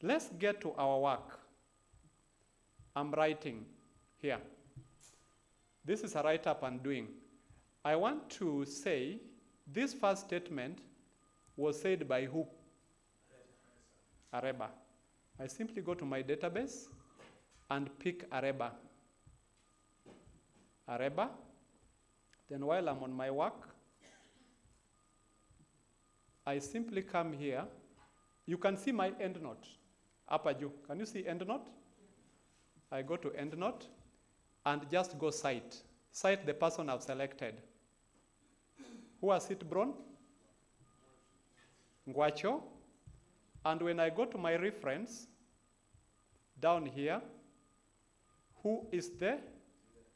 let's get to our work. I'm writing here. This is a write-up I'm doing. I want to say this first statement was said by who? Areba. I simply go to my database and pick Areba. Areba. Then while I'm on my work, I simply come here. You can see my EndNote. Apaju. Can you see EndNote? I go to EndNote and just go cite. Cite the person I've selected. Who has it, Bron? Ngwacho. And when I go to my reference, down here, who is the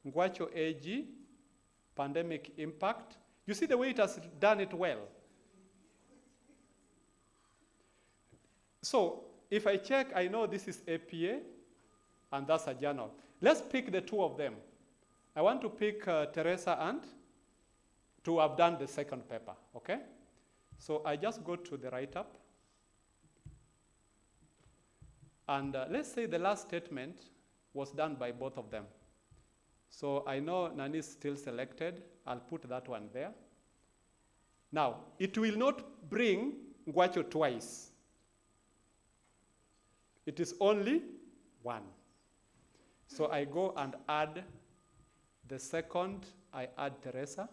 Ngwacho AG, pandemic impact? You see the way it has done it well. So if I check, I know this is APA, and that's a journal. Let's pick the 2 of them. I want to pick Teresa and to have done the second paper, okay? So I just go to the write-up. And let's say the last statement was done by both of them. So I know Nani is still selected. I'll put that one there. Now, it will not bring Ngwacho twice. It is only one. So I go and add the second. I add Teresa.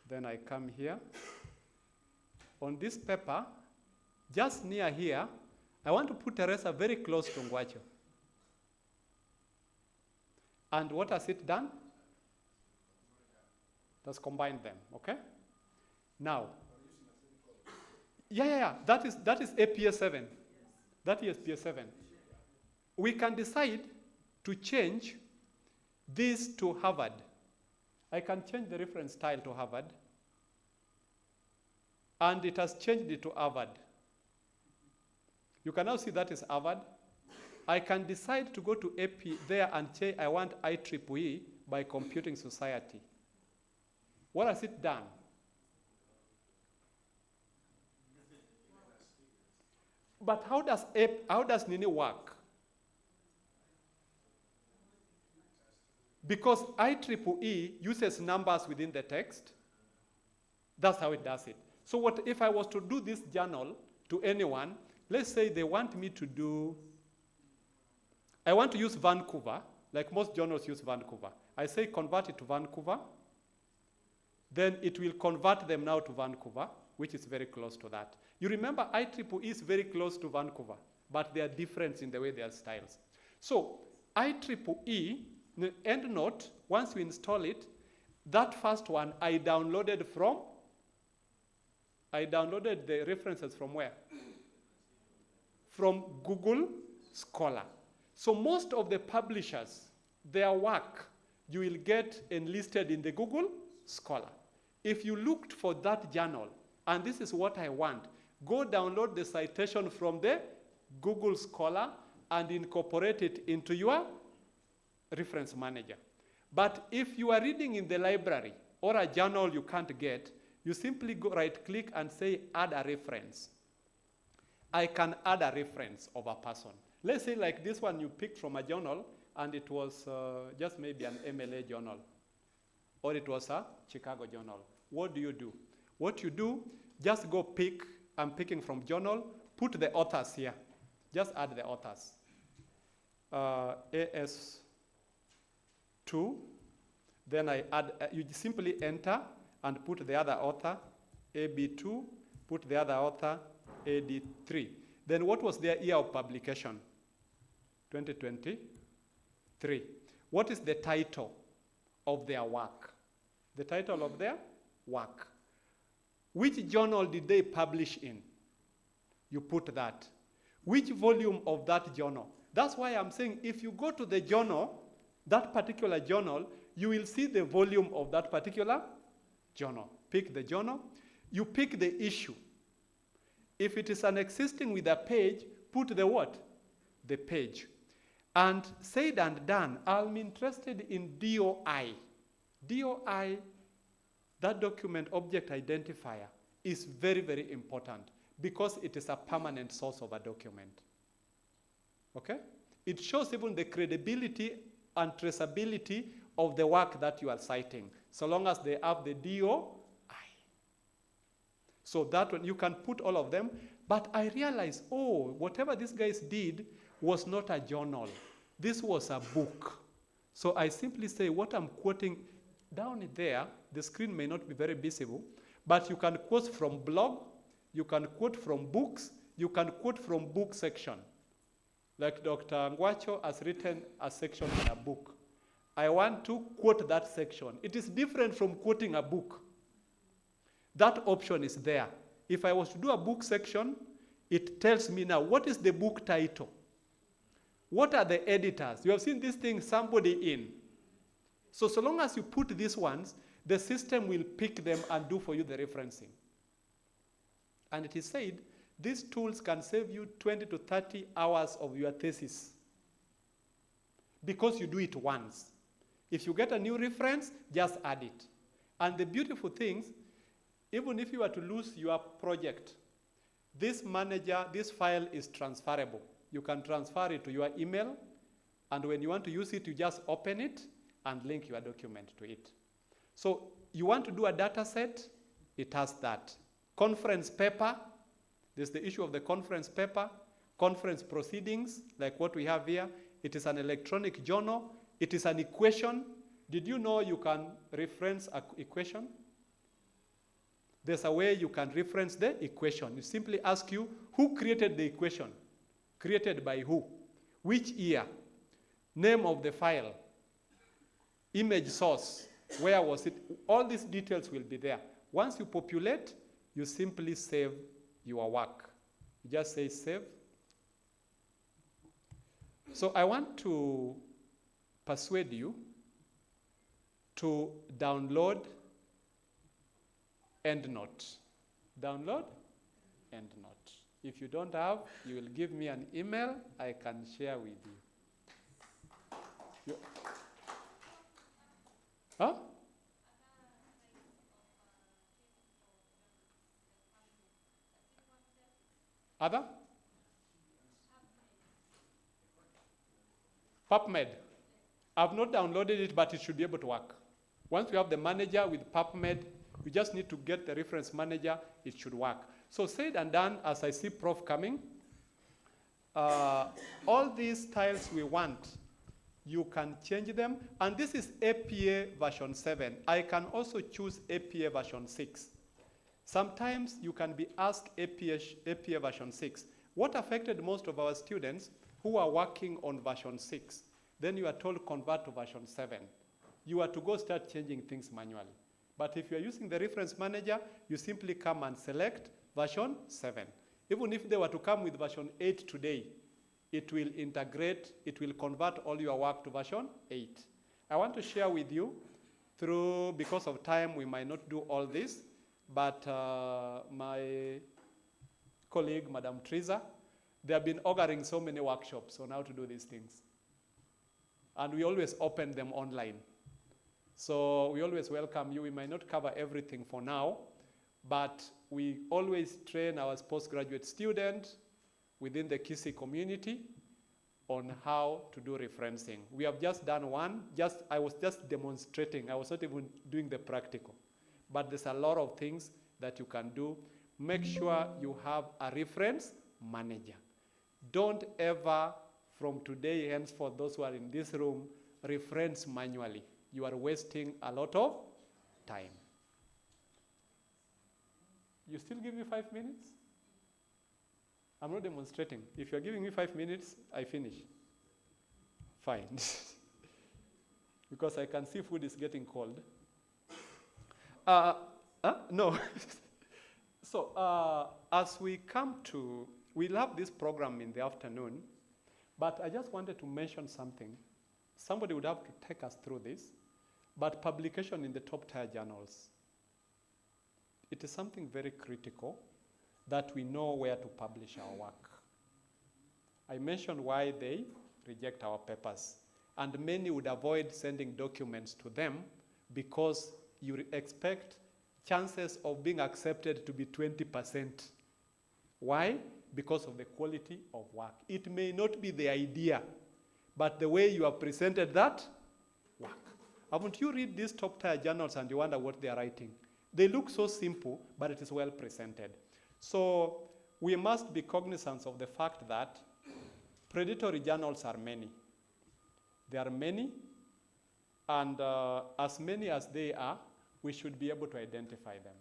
Then I come here. On this paper, just near here, I want to put Teresa very close to Ngwacho. And what has it done? That's combined them, okay? Now, that is APS 7. That is APS 7. We can decide to change this to Harvard. I can change the reference style to Harvard. And it has changed it to Harvard. You can now see that is Harvard. I can decide to go to AP there and say I want IEEE by Computing Society. What has it done? But how does Nini work? Because IEEE uses numbers within the text. That's how it does it. So what if I was to do this journal to anyone, let's say they want me to do, I want to use Vancouver, like most journals use Vancouver. I say convert it to Vancouver. Then it will convert them now to Vancouver, which is very close to that. You remember IEEE is very close to Vancouver, but they are different in the way they are styles. So IEEE, EndNote, once you install it, that first one I downloaded the references from where? From Google Scholar. So most of the publishers, their work, you will get enlisted in the Google Scholar. If you looked for that journal, and this is what I want, go download the citation from the Google Scholar and incorporate it into your reference manager. But if you are reading in the library or a journal you can't get, you simply go right-click and say add a reference. I can add a reference of a person. Let's say like this one you picked from a journal, and it was just maybe an MLA journal, or it was a Chicago journal. What do? What you do, just go pick, I'm picking from journal, put the authors here. Just add the authors. AS2, then I add, you simply enter and put the other author, AB2, put the other author, AD3. Then what was their year of publication? 2023. What is the title of their work? The title of their work. Which journal did they publish in? You put that. Which volume of that journal? That's why I'm saying if you go to the journal, that particular journal, you will see the volume of that particular journal. Pick the journal. You pick the issue. If it is an existing with a page, put the what? The page. And said and done, I'm interested in DOI. DOI, that document object identifier, is very, very important because it is a permanent source of a document. Okay? It shows even the credibility and traceability of the work that you are citing, so long as they have the DOI. So that one, you can put all of them, but I realized, oh, whatever these guys did was not a journal. This was a book. So I simply say what I'm quoting down there, the screen may not be very visible, but you can quote from blog, you can quote from books, you can quote from book section. Like Dr. Ngwacho has written a section in a book. I want to quote that section. It is different from quoting a book. That option is there. If I was to do a book section, it tells me now, what is the book title? What are the editors? You have seen this thing, somebody in. So long as you put these ones, the system will pick them and do for you the referencing. And it is said, these tools can save you 20 to 30 hours of your thesis because you do it once. If you get a new reference, just add it. And the beautiful things, even if you were to lose your project, this file is transferable. You can transfer it to your email, and when you want to use it, you just open it and link your document to it. So you want to do a data set, it has that. Conference paper, there's the issue of the conference paper. Conference proceedings, like what we have here, it is an electronic journal. It is an equation. Did you know you can reference an equation? There's a way you can reference the equation. It simply asks you, who created the equation? Created by who? Which year? Name of the file? Image source? Where was it? All these details will be there. Once you populate, you simply save your work. You just say save. So I want to persuade you to download EndNote. Download EndNote. If you don't have, you will give me an email, I can share with you. Huh? Other? PubMed. I've not downloaded it, but it should be able to work. Once you have the manager with PubMed, you just need to get the reference manager, it should work. So said and done, as I see Prof coming, all these styles we want, you can change them. And this is APA version 7. I can also choose APA version 6. Sometimes you can be asked APA version 6. What affected most of our students who are working on version 6, then you are told convert to version 7. You are to go start changing things manually. But if you are using the reference manager, you simply come and select version 7. Even if they were to come with version 8 today, it will integrate, it will convert all your work to version 8. I want to share with you because of time, we might not do all this, but my colleague, Madam Teresa, they have been organizing so many workshops on how to do these things. And we always open them online. So we always welcome you. We might not cover everything for now, but we always train our postgraduate students within the Kisii community on how to do referencing. We have just done one. I was just demonstrating. I was not even doing the practical. But there's a lot of things that you can do. Make sure you have a reference manager. Don't ever, from today henceforth, those who are in this room, reference manually. You are wasting a lot of time. You still give me 5 minutes? I'm not demonstrating. If you're giving me 5 minutes, I finish. Fine. Because I can see food is getting cold. No. So as we come to, we'll have this program in the afternoon, but I just wanted to mention something. Somebody would have to take us through this, but publication in the top tier journals. It is something very critical that we know where to publish our work. I mentioned why they reject our papers, and many would avoid sending documents to them because you expect chances of being accepted to be 20%. Why? Because of the quality of work. It may not be the idea, but the way you have presented that work. Haven't you read these top tier journals and you wonder what they are writing? They look so simple, but it is well presented. So we must be cognizant of the fact that predatory journals are many. There are many, and as many as they are, we should be able to identify them.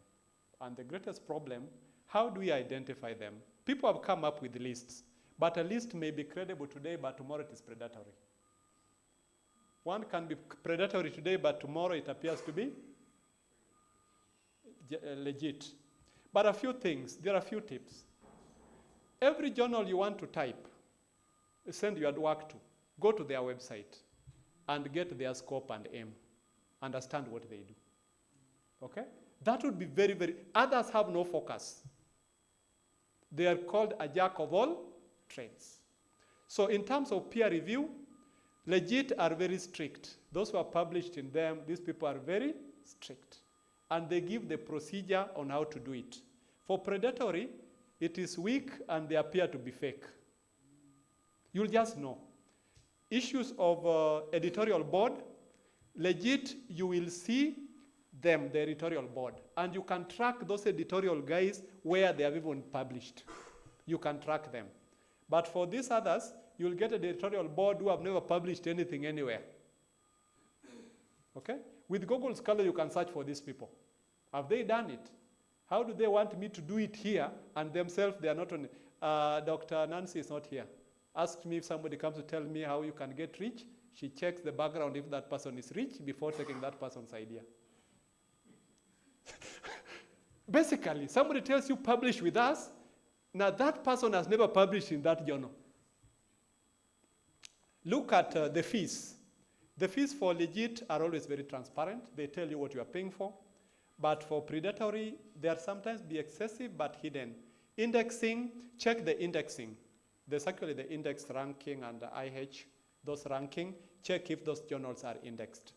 And the greatest problem, how do we identify them? People have come up with lists, but a list may be credible today, but tomorrow it is predatory. One can be predatory today, but tomorrow it appears to be legit. But a few things, there are a few tips. Every journal you want to type, send your work to, go to their website and get their scope and aim. Understand what they do. Okay? That would be very, very, others have no focus. They are called a jack of all trades. So in terms of peer review, Legit are very strict. Those who are published in them, these people are very strict. And they give the procedure on how to do it. For predatory, it is weak and they appear to be fake. You'll just know. Issues of editorial board, legit, you will see them, the editorial board. And you can track those editorial guys where they have even published. You can track them. But for these others, you'll get an editorial board who have never published anything anywhere. Okay? With Google Scholar, you can search for these people. Have they done it? How do they want me to do it here and themselves they are not on it? Dr. Nancy is not here. Ask me if somebody comes to tell me how you can get rich. She checks the background if that person is rich before taking that person's idea. Basically, somebody tells you publish with us. Now that person has never published in that journal. Look at the fees. The fees for legit are always very transparent. They tell you what you are paying for. But for predatory, they are sometimes be excessive but hidden. Indexing, check the indexing. There's actually the index ranking and the IH, those ranking. Check if those journals are indexed.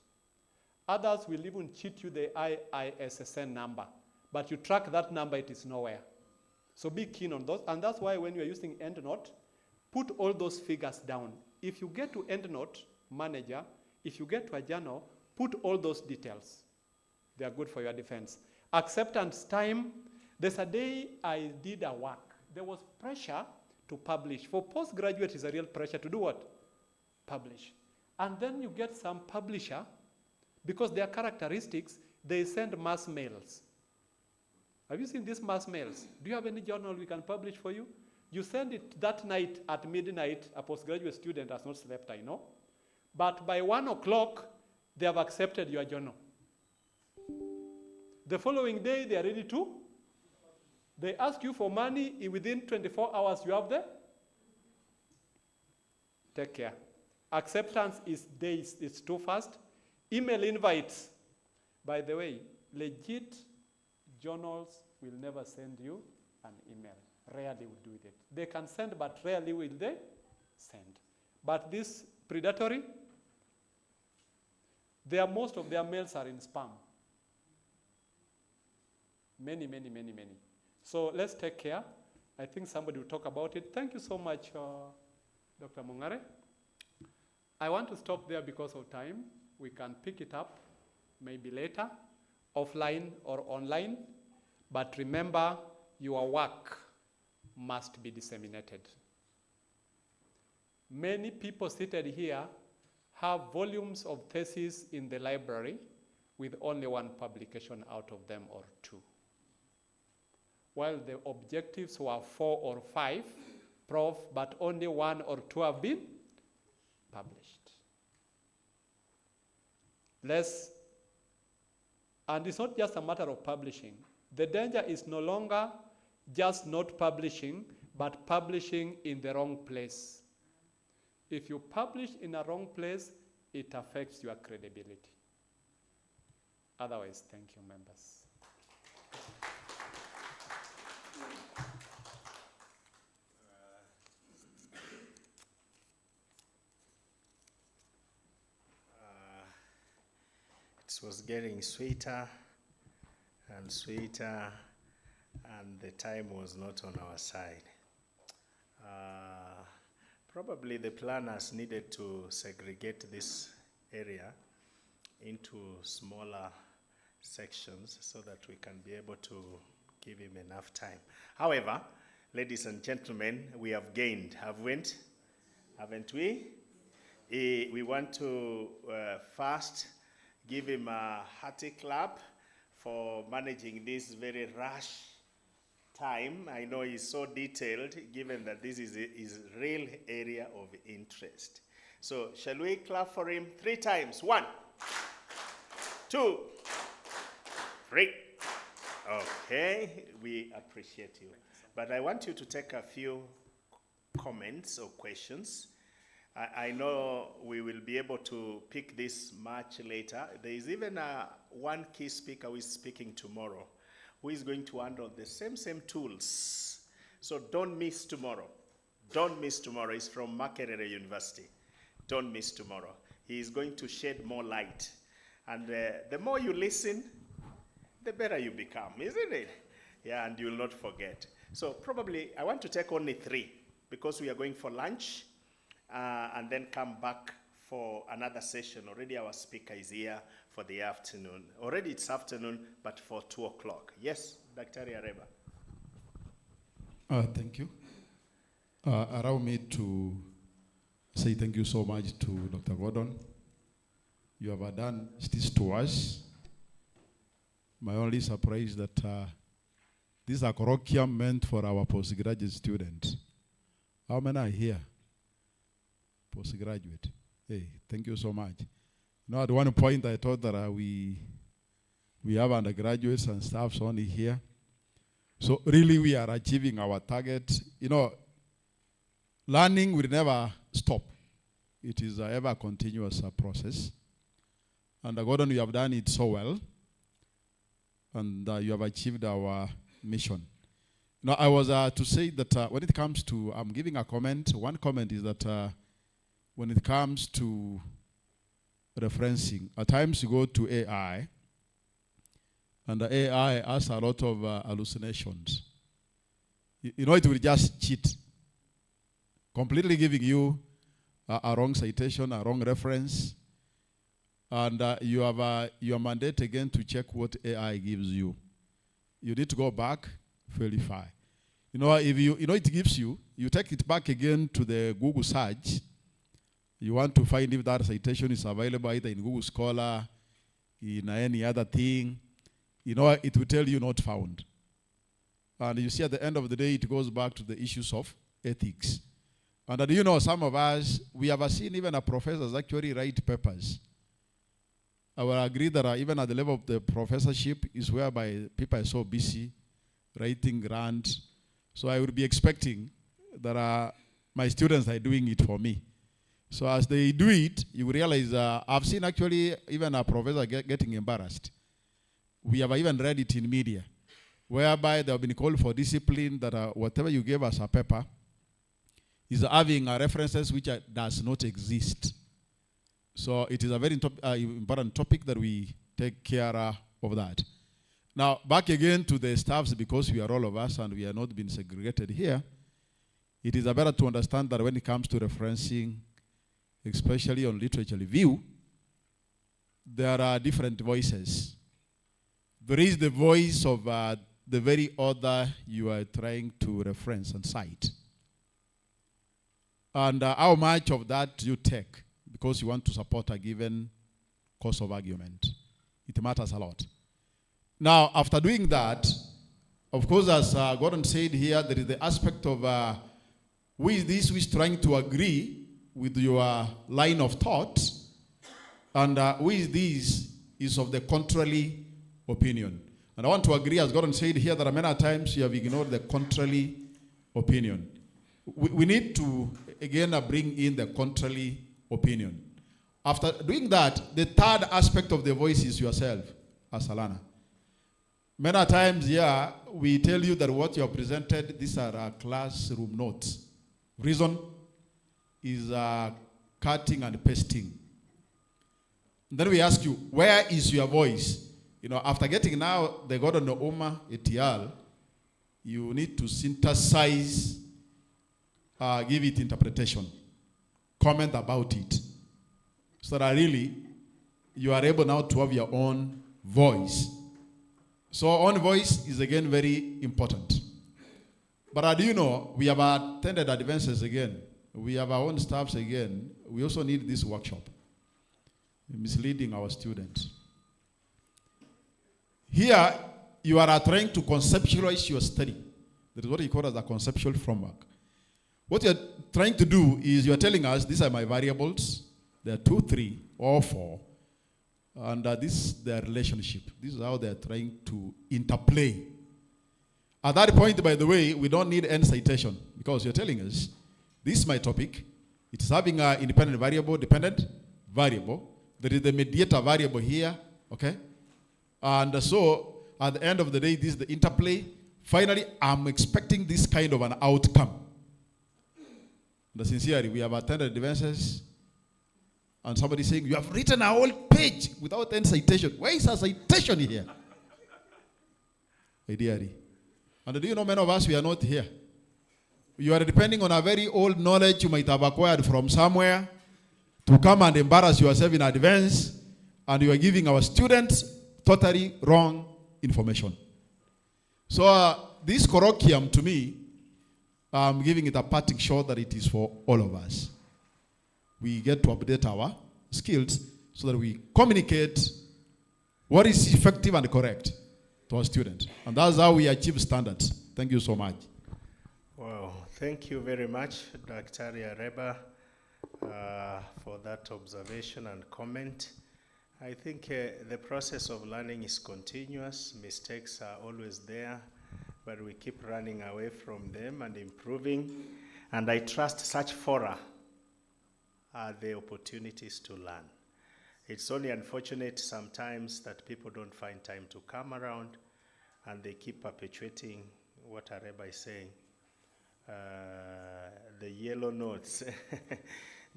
Others will even cheat you the IISSN number. But you track that number, it is nowhere. So be keen on those. And that's why when you're using EndNote, put all those figures down. If you get to EndNote Manager, if you get to a journal, put all those details. They are good for your defense. Acceptance time. There's a day I did a work. There was pressure to publish. For postgraduate, it's a real pressure to do what? Publish. And then you get some publisher, because their characteristics, they send mass mails. Have you seen these mass mails? Do you have any journal we can publish for you? You send it that night at midnight. A postgraduate student has not slept, I know. But by 1 o'clock, they have accepted your journal. The following day, they are ready to. They ask you for money. Within 24 hours, you have them. Take care. Acceptance is days. It's too fast. Email invites. By the way, legit journals will never send you an email. Rarely will do it. They can send, but rarely will they send. But this predatory, most of their mails are in spam. Many. So let's take care. I think somebody will talk about it. Thank you so much, Dr. Mungare. I want to stop there because of time. We can pick it up maybe later, offline or online. But remember, your work must be disseminated. Many people seated here have volumes of theses in the library with only one publication out of them or 2. While the objectives were 4 or 5, but only 1 or 2 have been published. And it's not just a matter of publishing. The danger is no longer just not publishing, but publishing in the wrong place. If you publish in a wrong place, it affects your credibility. Otherwise, thank you, members. It was getting sweeter and sweeter, and the time was not on our side. Probably the planners needed to segregate this area into smaller sections so that we can be able to give him enough time. However, ladies and gentlemen, we have gained, haven't we? We want to first give him a hearty clap for managing this very rush time. I know he's so detailed, given that this is his real area of interest. So shall we clap for him 3 times? 1, 2, 3. Okay, we appreciate you. But I want you to take a few comments or questions. I know we will be able to pick this much later. There is even one key speaker who is speaking tomorrow, who is going to handle the same tools. So don't miss tomorrow. Don't miss tomorrow. It's from Makerere University. Don't miss tomorrow. He is going to shed more light. And the more you listen, the better you become, isn't it? Yeah, and you will not forget. So probably I want to take only 3 because we are going for lunch and then come back for another session. Already our speaker is here for the afternoon. Already it's afternoon, but for 2 o'clock. Yes, Dr. Areba. Thank you. Allow me to say thank you so much to Dr. Gordon. You have done this to us. My only surprise is that this is a colloquium meant for our postgraduate students. How many are here? Postgraduate. Hey, thank you so much. You know, at one point I thought that we have undergraduates and staffs only here. So really we are achieving our target. You know, learning will never stop. It is a ever continuous process. And Gordon, you have done it so well. And you have achieved our mission. Now, I was to say that when it comes to, I'm giving a comment. One comment is that when it comes to referencing, at times you go to AI, and the AI has a lot of hallucinations. You know, it will just cheat, completely giving you a wrong citation, a wrong reference, and you have your mandate again to check what AI gives you. You need to go back, verify. You know, if you know it gives you, you take it back again to the Google search. You want to find if that citation is available either in Google Scholar, in any other thing. You know, it will tell you not found. And you see at the end of the day, it goes back to the issues of ethics. And you know, some of us, we have seen even a professors actually write papers. I will agree that even at the level of the professorship is whereby people are so busy writing grants. So I would be expecting that my students are doing it for me. So as they do it, you realize I've seen actually even a professor getting embarrassed. We have even read it in media, whereby they have been called for discipline that whatever you gave us a paper is having references which does not exist. So it is a very important topic that we take care of that. Now, back again to the staffs, because we are all of us and we are not being segregated here, it is better to understand that when it comes to referencing, especially on literature review, there are different voices. There is the voice of the very author you are trying to reference and cite. And how much of that you take because you want to support a given course of argument. It matters a lot. Now, after doing that, of course, as Gordon said here, there is the aspect of who is this who is trying to agree with your line of thought, and who is this is of the contrary opinion. And I want to agree, as Gordon said here, that many times you have ignored the contrary opinion. We need to, again, bring in the contrary opinion. After doing that, the third aspect of the voice is yourself, as Alana. Many times, yeah, we tell you that what you have presented, these are classroom notes. Reason is cutting and pasting. Then we ask you, where is your voice? You know, after getting now the Gordon Oma ETL, you need to synthesize, give it interpretation, comment about it, so that really you are able now to have your own voice. So own voice is again very important. But do you know, we have attended advances again. We have our own staffs again. We also need this workshop. Misleading our students. Here, you are trying to conceptualize your study. That is what you call as a conceptual framework. What you're trying to do is you're telling us, these are my variables. There are 2, 3, or 4. And this is their relationship. This is how they're trying to interplay. At that point, by the way, we don't need any citation because you're telling us, this is my topic. It is having an independent variable, dependent variable. There is the mediator variable here, okay? And so, at the end of the day, this is the interplay. Finally, I'm expecting this kind of an outcome. And sincerely, we have attended advances. and somebody saying, you have written a whole page without any citation. Where is a citation here? Ideally. And do you know many of us, we are not here. You are depending on a very old knowledge you might have acquired from somewhere to come and embarrass yourself in advance, and you are giving our students totally wrong information. So this colloquium, to me, I'm giving it a parting shot that it is for all of us. We get to update our skills so that we communicate what is effective and correct to our students. And that's how we achieve standards. Thank you so much. Wow, thank you very much, Dr. Areba, for that observation and comment. I think the process of learning is continuous. Mistakes are always there, but we keep running away from them and improving. And I trust such fora are the opportunities to learn. It's only unfortunate sometimes that people don't find time to come around, and they keep perpetuating what Areba is saying. The yellow notes,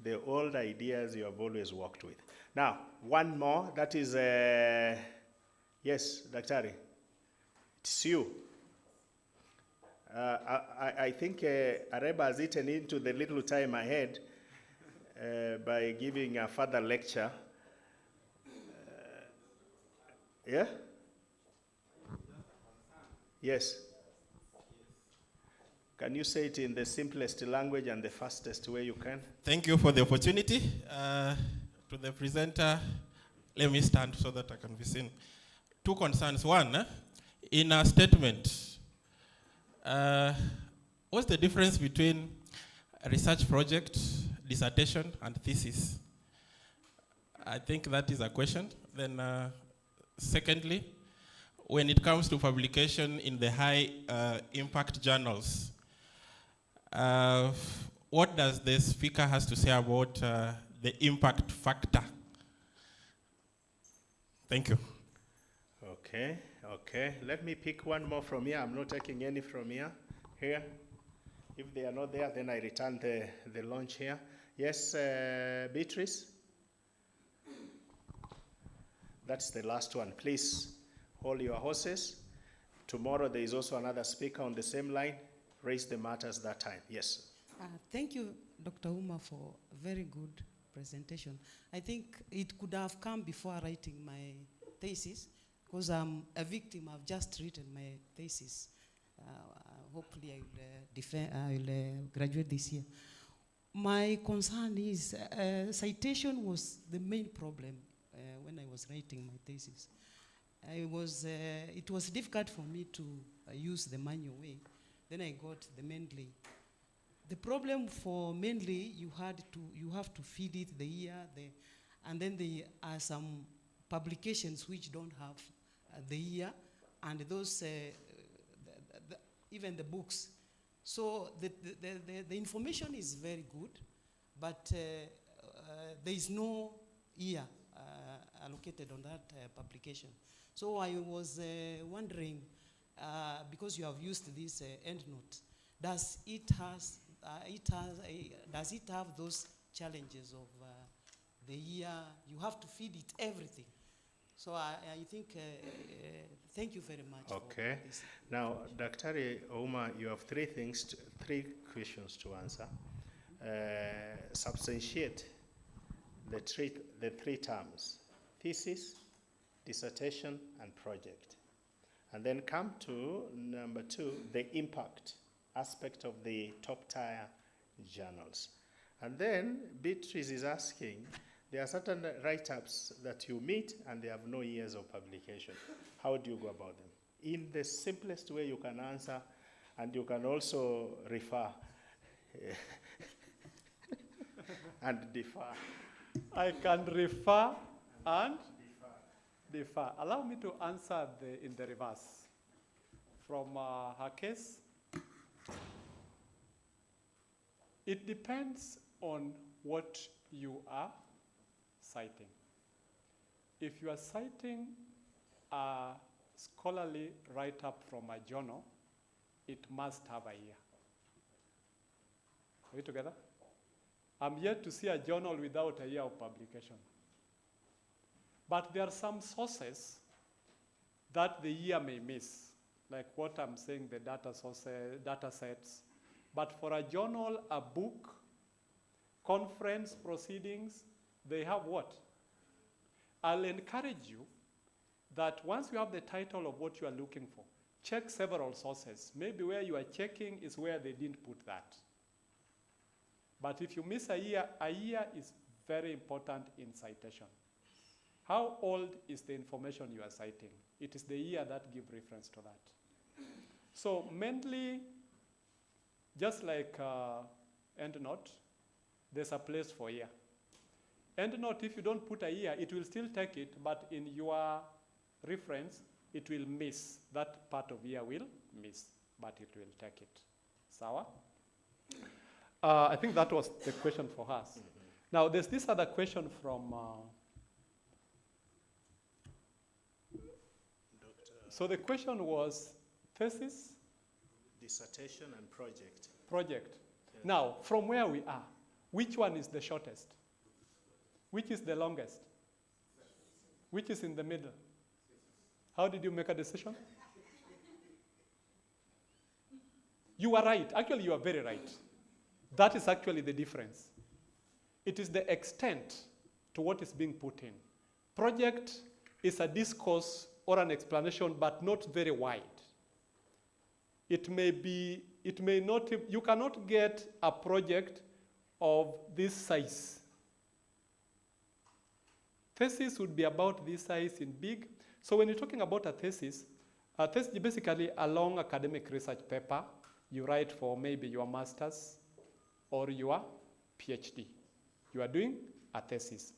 the old ideas you have always worked with. Now, one more, that is, yes, Daktari, it's you. I think Areba has eaten into the little time ahead by giving a further lecture. Yeah? Yes. Can you say it in the simplest language and the fastest way you can? Thank you for the opportunity. To the presenter, let me stand so that I can be seen. Two concerns. One, in a statement, what's the difference between a research project, dissertation, and thesis? I think that is a question. Then, secondly, when it comes to publication in the high impact journals, what does the speaker has to say about the impact factor? Thank you. Okay, okay. Let me pick one more from here. I'm not taking any from here. Here. If they are not there, then I return the launch here. Yes, Beatrice? That's the last one. Please hold your horses. Tomorrow there is also another speaker on the same line. Raise the matters that time. Yes. Thank you, Dr. Uma, for a very good presentation. I think it could have come before writing my thesis, because I'm a victim. I've just written my thesis. Hopefully I will graduate this year. My concern is citation was the main problem when I was writing my thesis. It was difficult for me to use the manual way. Then I got the Mendeley. The problem for Mendeley, you have to feed it the year, and then there are some publications which don't have the year, and those even the books. So the information is very good, but there is no year allocated on that publication. So I was wondering, because you have used this EndNote, does it have those challenges of the year? You have to feed it everything. So I think, thank you very much. Okay. For this. Now, Dr. Ouma, you have three questions to answer. Substantiate the three terms: thesis, dissertation, and project. And then come to number 2, the impact aspect of the top tier journals. And then Beatrice is asking, there are certain write-ups that you meet and they have no years of publication. How do you go about them? In the simplest way you can answer, and you can also refer and defer. I can refer and defer. Allow me to answer in the reverse. From her case, it depends on what you are citing. If you are citing a scholarly write-up from a journal, it must have a year. Are we together? I'm yet to see a journal without a year of publication. But there are some sources that the year may miss, like what I'm saying, the data sets. But for a journal, a book, conference proceedings, they have what? I'll encourage you that once you have the title of what you are looking for, check several sources. Maybe where you are checking is where they didn't put that. But if you miss a year is very important in citation. How old is the information you are citing? It is the year that gives reference to that. So mainly, just like EndNote, there's a place for year. EndNote, if you don't put a year, it will still take it, but in your reference, it will miss. That part of year will miss, but it will take it. Sawa? I think that was the question for us. Mm-hmm. Now, there's this other question from... So the question was thesis? Dissertation and project. Project. Yeah. Now, from where we are, which one is the shortest? Which is the longest? Which is in the middle? How did you make a decision? You are right. Actually, you are very right. That is actually the difference. It is the extent to what is being put in. Project is a discourse or an explanation, but not very wide. It may not, you cannot get a project of this size. Thesis would be about this size in big. So when you're talking about a thesis is basically a long academic research paper you write for maybe your master's or your PhD. You are doing a thesis.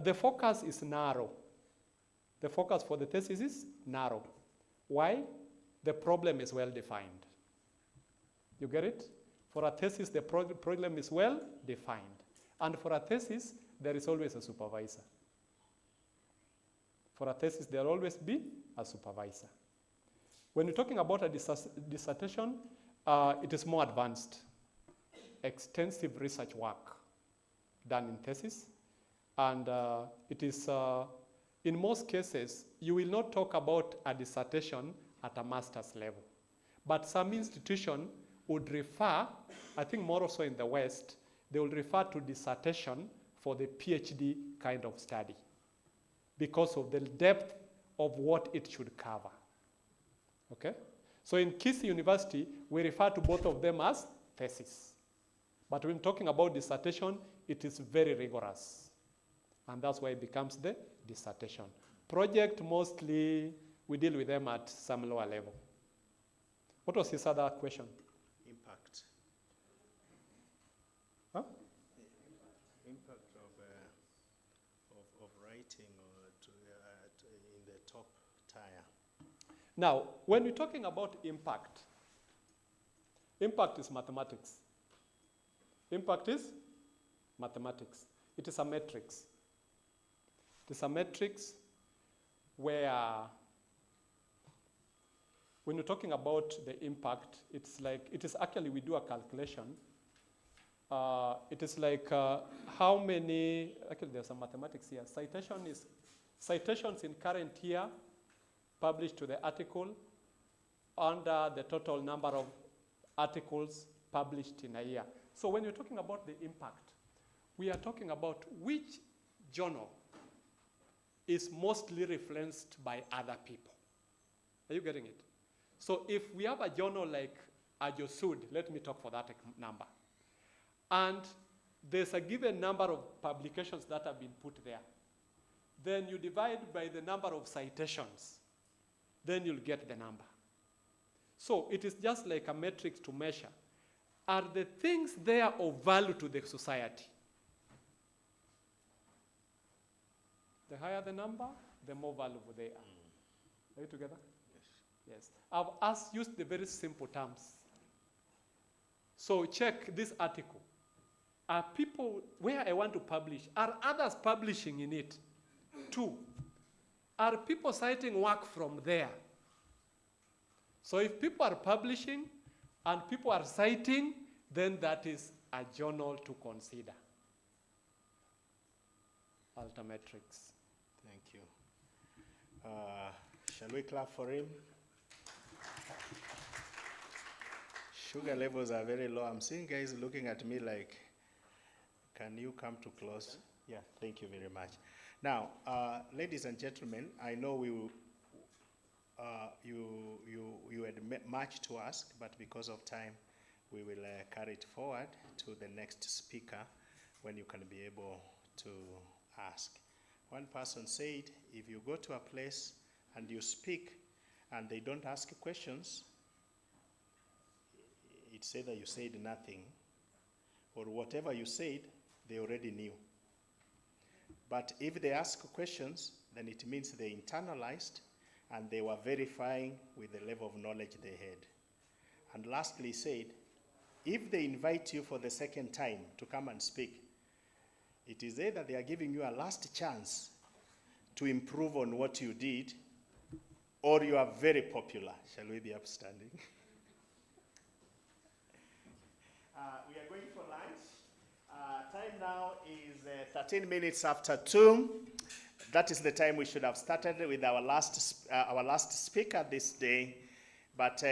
The focus is narrow. The focus for the thesis is narrow. Why? The problem is well defined. You get it? For a thesis, the problem is well defined. And for a thesis, there is always a supervisor. For a thesis, there will always be a supervisor. When you're talking about a dissertation, it is more advanced. Extensive research work done in thesis. And it is, in most cases, you will not talk about a dissertation at a master's level. But some institution would refer, I think more so in the West, they will refer to dissertation for the PhD kind of study because of the depth of what it should cover. Okay? So in Kisii University, we refer to both of them as thesis. But when talking about dissertation, it is very rigorous. And that's why it becomes the dissertation. Project, mostly, we deal with them at some lower level. What was his other question? Impact. Huh? Impact of writing in the top tier. Now, when we're talking about impact, impact is mathematics. Impact is mathematics. It is a matrix. It is a matrix where when you're talking about the impact, it's like, it is actually, we do a calculation. It is like how many, actually there's some mathematics here. Citations in current year published to the article under the total number of articles published in a year. So when you're talking about the impact, we are talking about which journal is mostly referenced by other people. Are you getting it? So if we have a journal like Ajosud, let me talk for that number, and there's a given number of publications that have been put there, then you divide by the number of citations, then you'll get the number. So it is just like a metric to measure. Are the things there of value to the society? The higher the number, the more valuable they are. Are you together? Yes. Yes. I've used the very simple terms. So check this article. Are people, where I want to publish, are others publishing in it? 2, are people citing work from there? So if people are publishing and people are citing, then that is a journal to consider. Altimetrics. Thank you. Shall we clap for him? Sugar levels are very low. I'm seeing guys looking at me like, can you come to close? Yeah, thank you very much. Now, ladies and gentlemen, I know we will, you had much to ask, but because of time, we will carry it forward to the next speaker when you can be able to ask. One person said, if you go to a place and you speak and they don't ask questions, it's either you said nothing or whatever you said, they already knew. But if they ask questions, then it means they internalized and they were verifying with the level of knowledge they had. And lastly, said, if they invite you for the second time to come and speak, it is either they are giving you a last chance to improve on what you did, or you are very popular. Shall we be upstanding? We are going for lunch. Time now is 13 minutes after 2. That is the time we should have started with our last speaker this day. But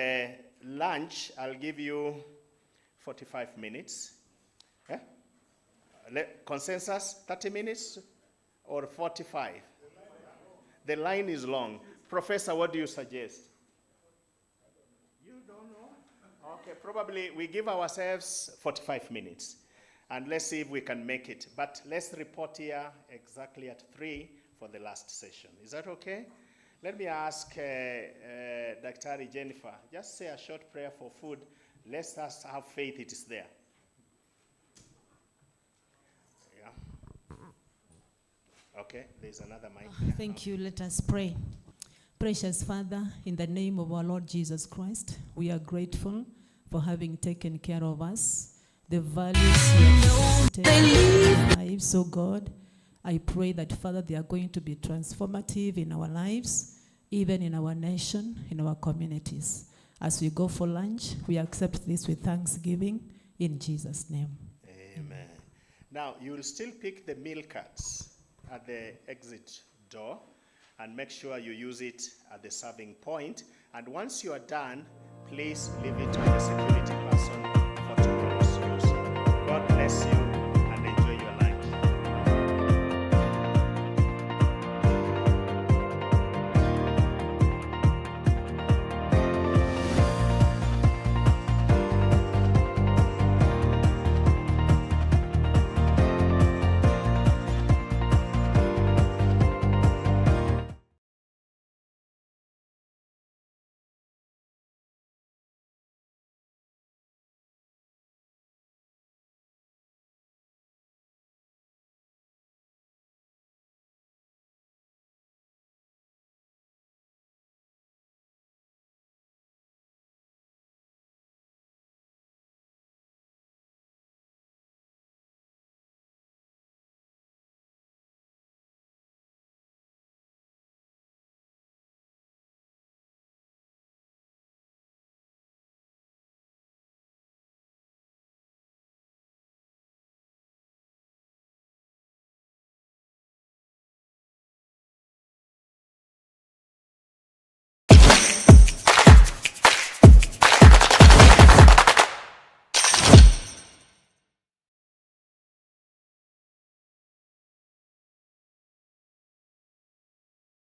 lunch, I'll give you 45 minutes. Yeah? Consensus, 30 minutes or 45? The line is long. Professor, what do you suggest? You don't know? Okay, probably we give ourselves 45 minutes. And let's see if we can make it. But let's report here exactly at 3 for the last session. Is that okay? Let me ask Dr. Jennifer, just say a short prayer for food. Let's us have faith it is there. Yeah. Okay, there's another mic. Thank you. Let us pray. Precious Father, in the name of our Lord Jesus Christ, we are grateful for having taken care of us. The values you have presented in our lives, oh God, I pray that, Father, they are going to be transformative in our lives, even in our nation, in our communities. As we go for lunch, we accept this with thanksgiving in Jesus' name. Amen. Now, you will still pick the meal cards at the exit door and make sure you use it at the serving point. And once you are done, please leave it to the security person for tomorrow's use. God bless you.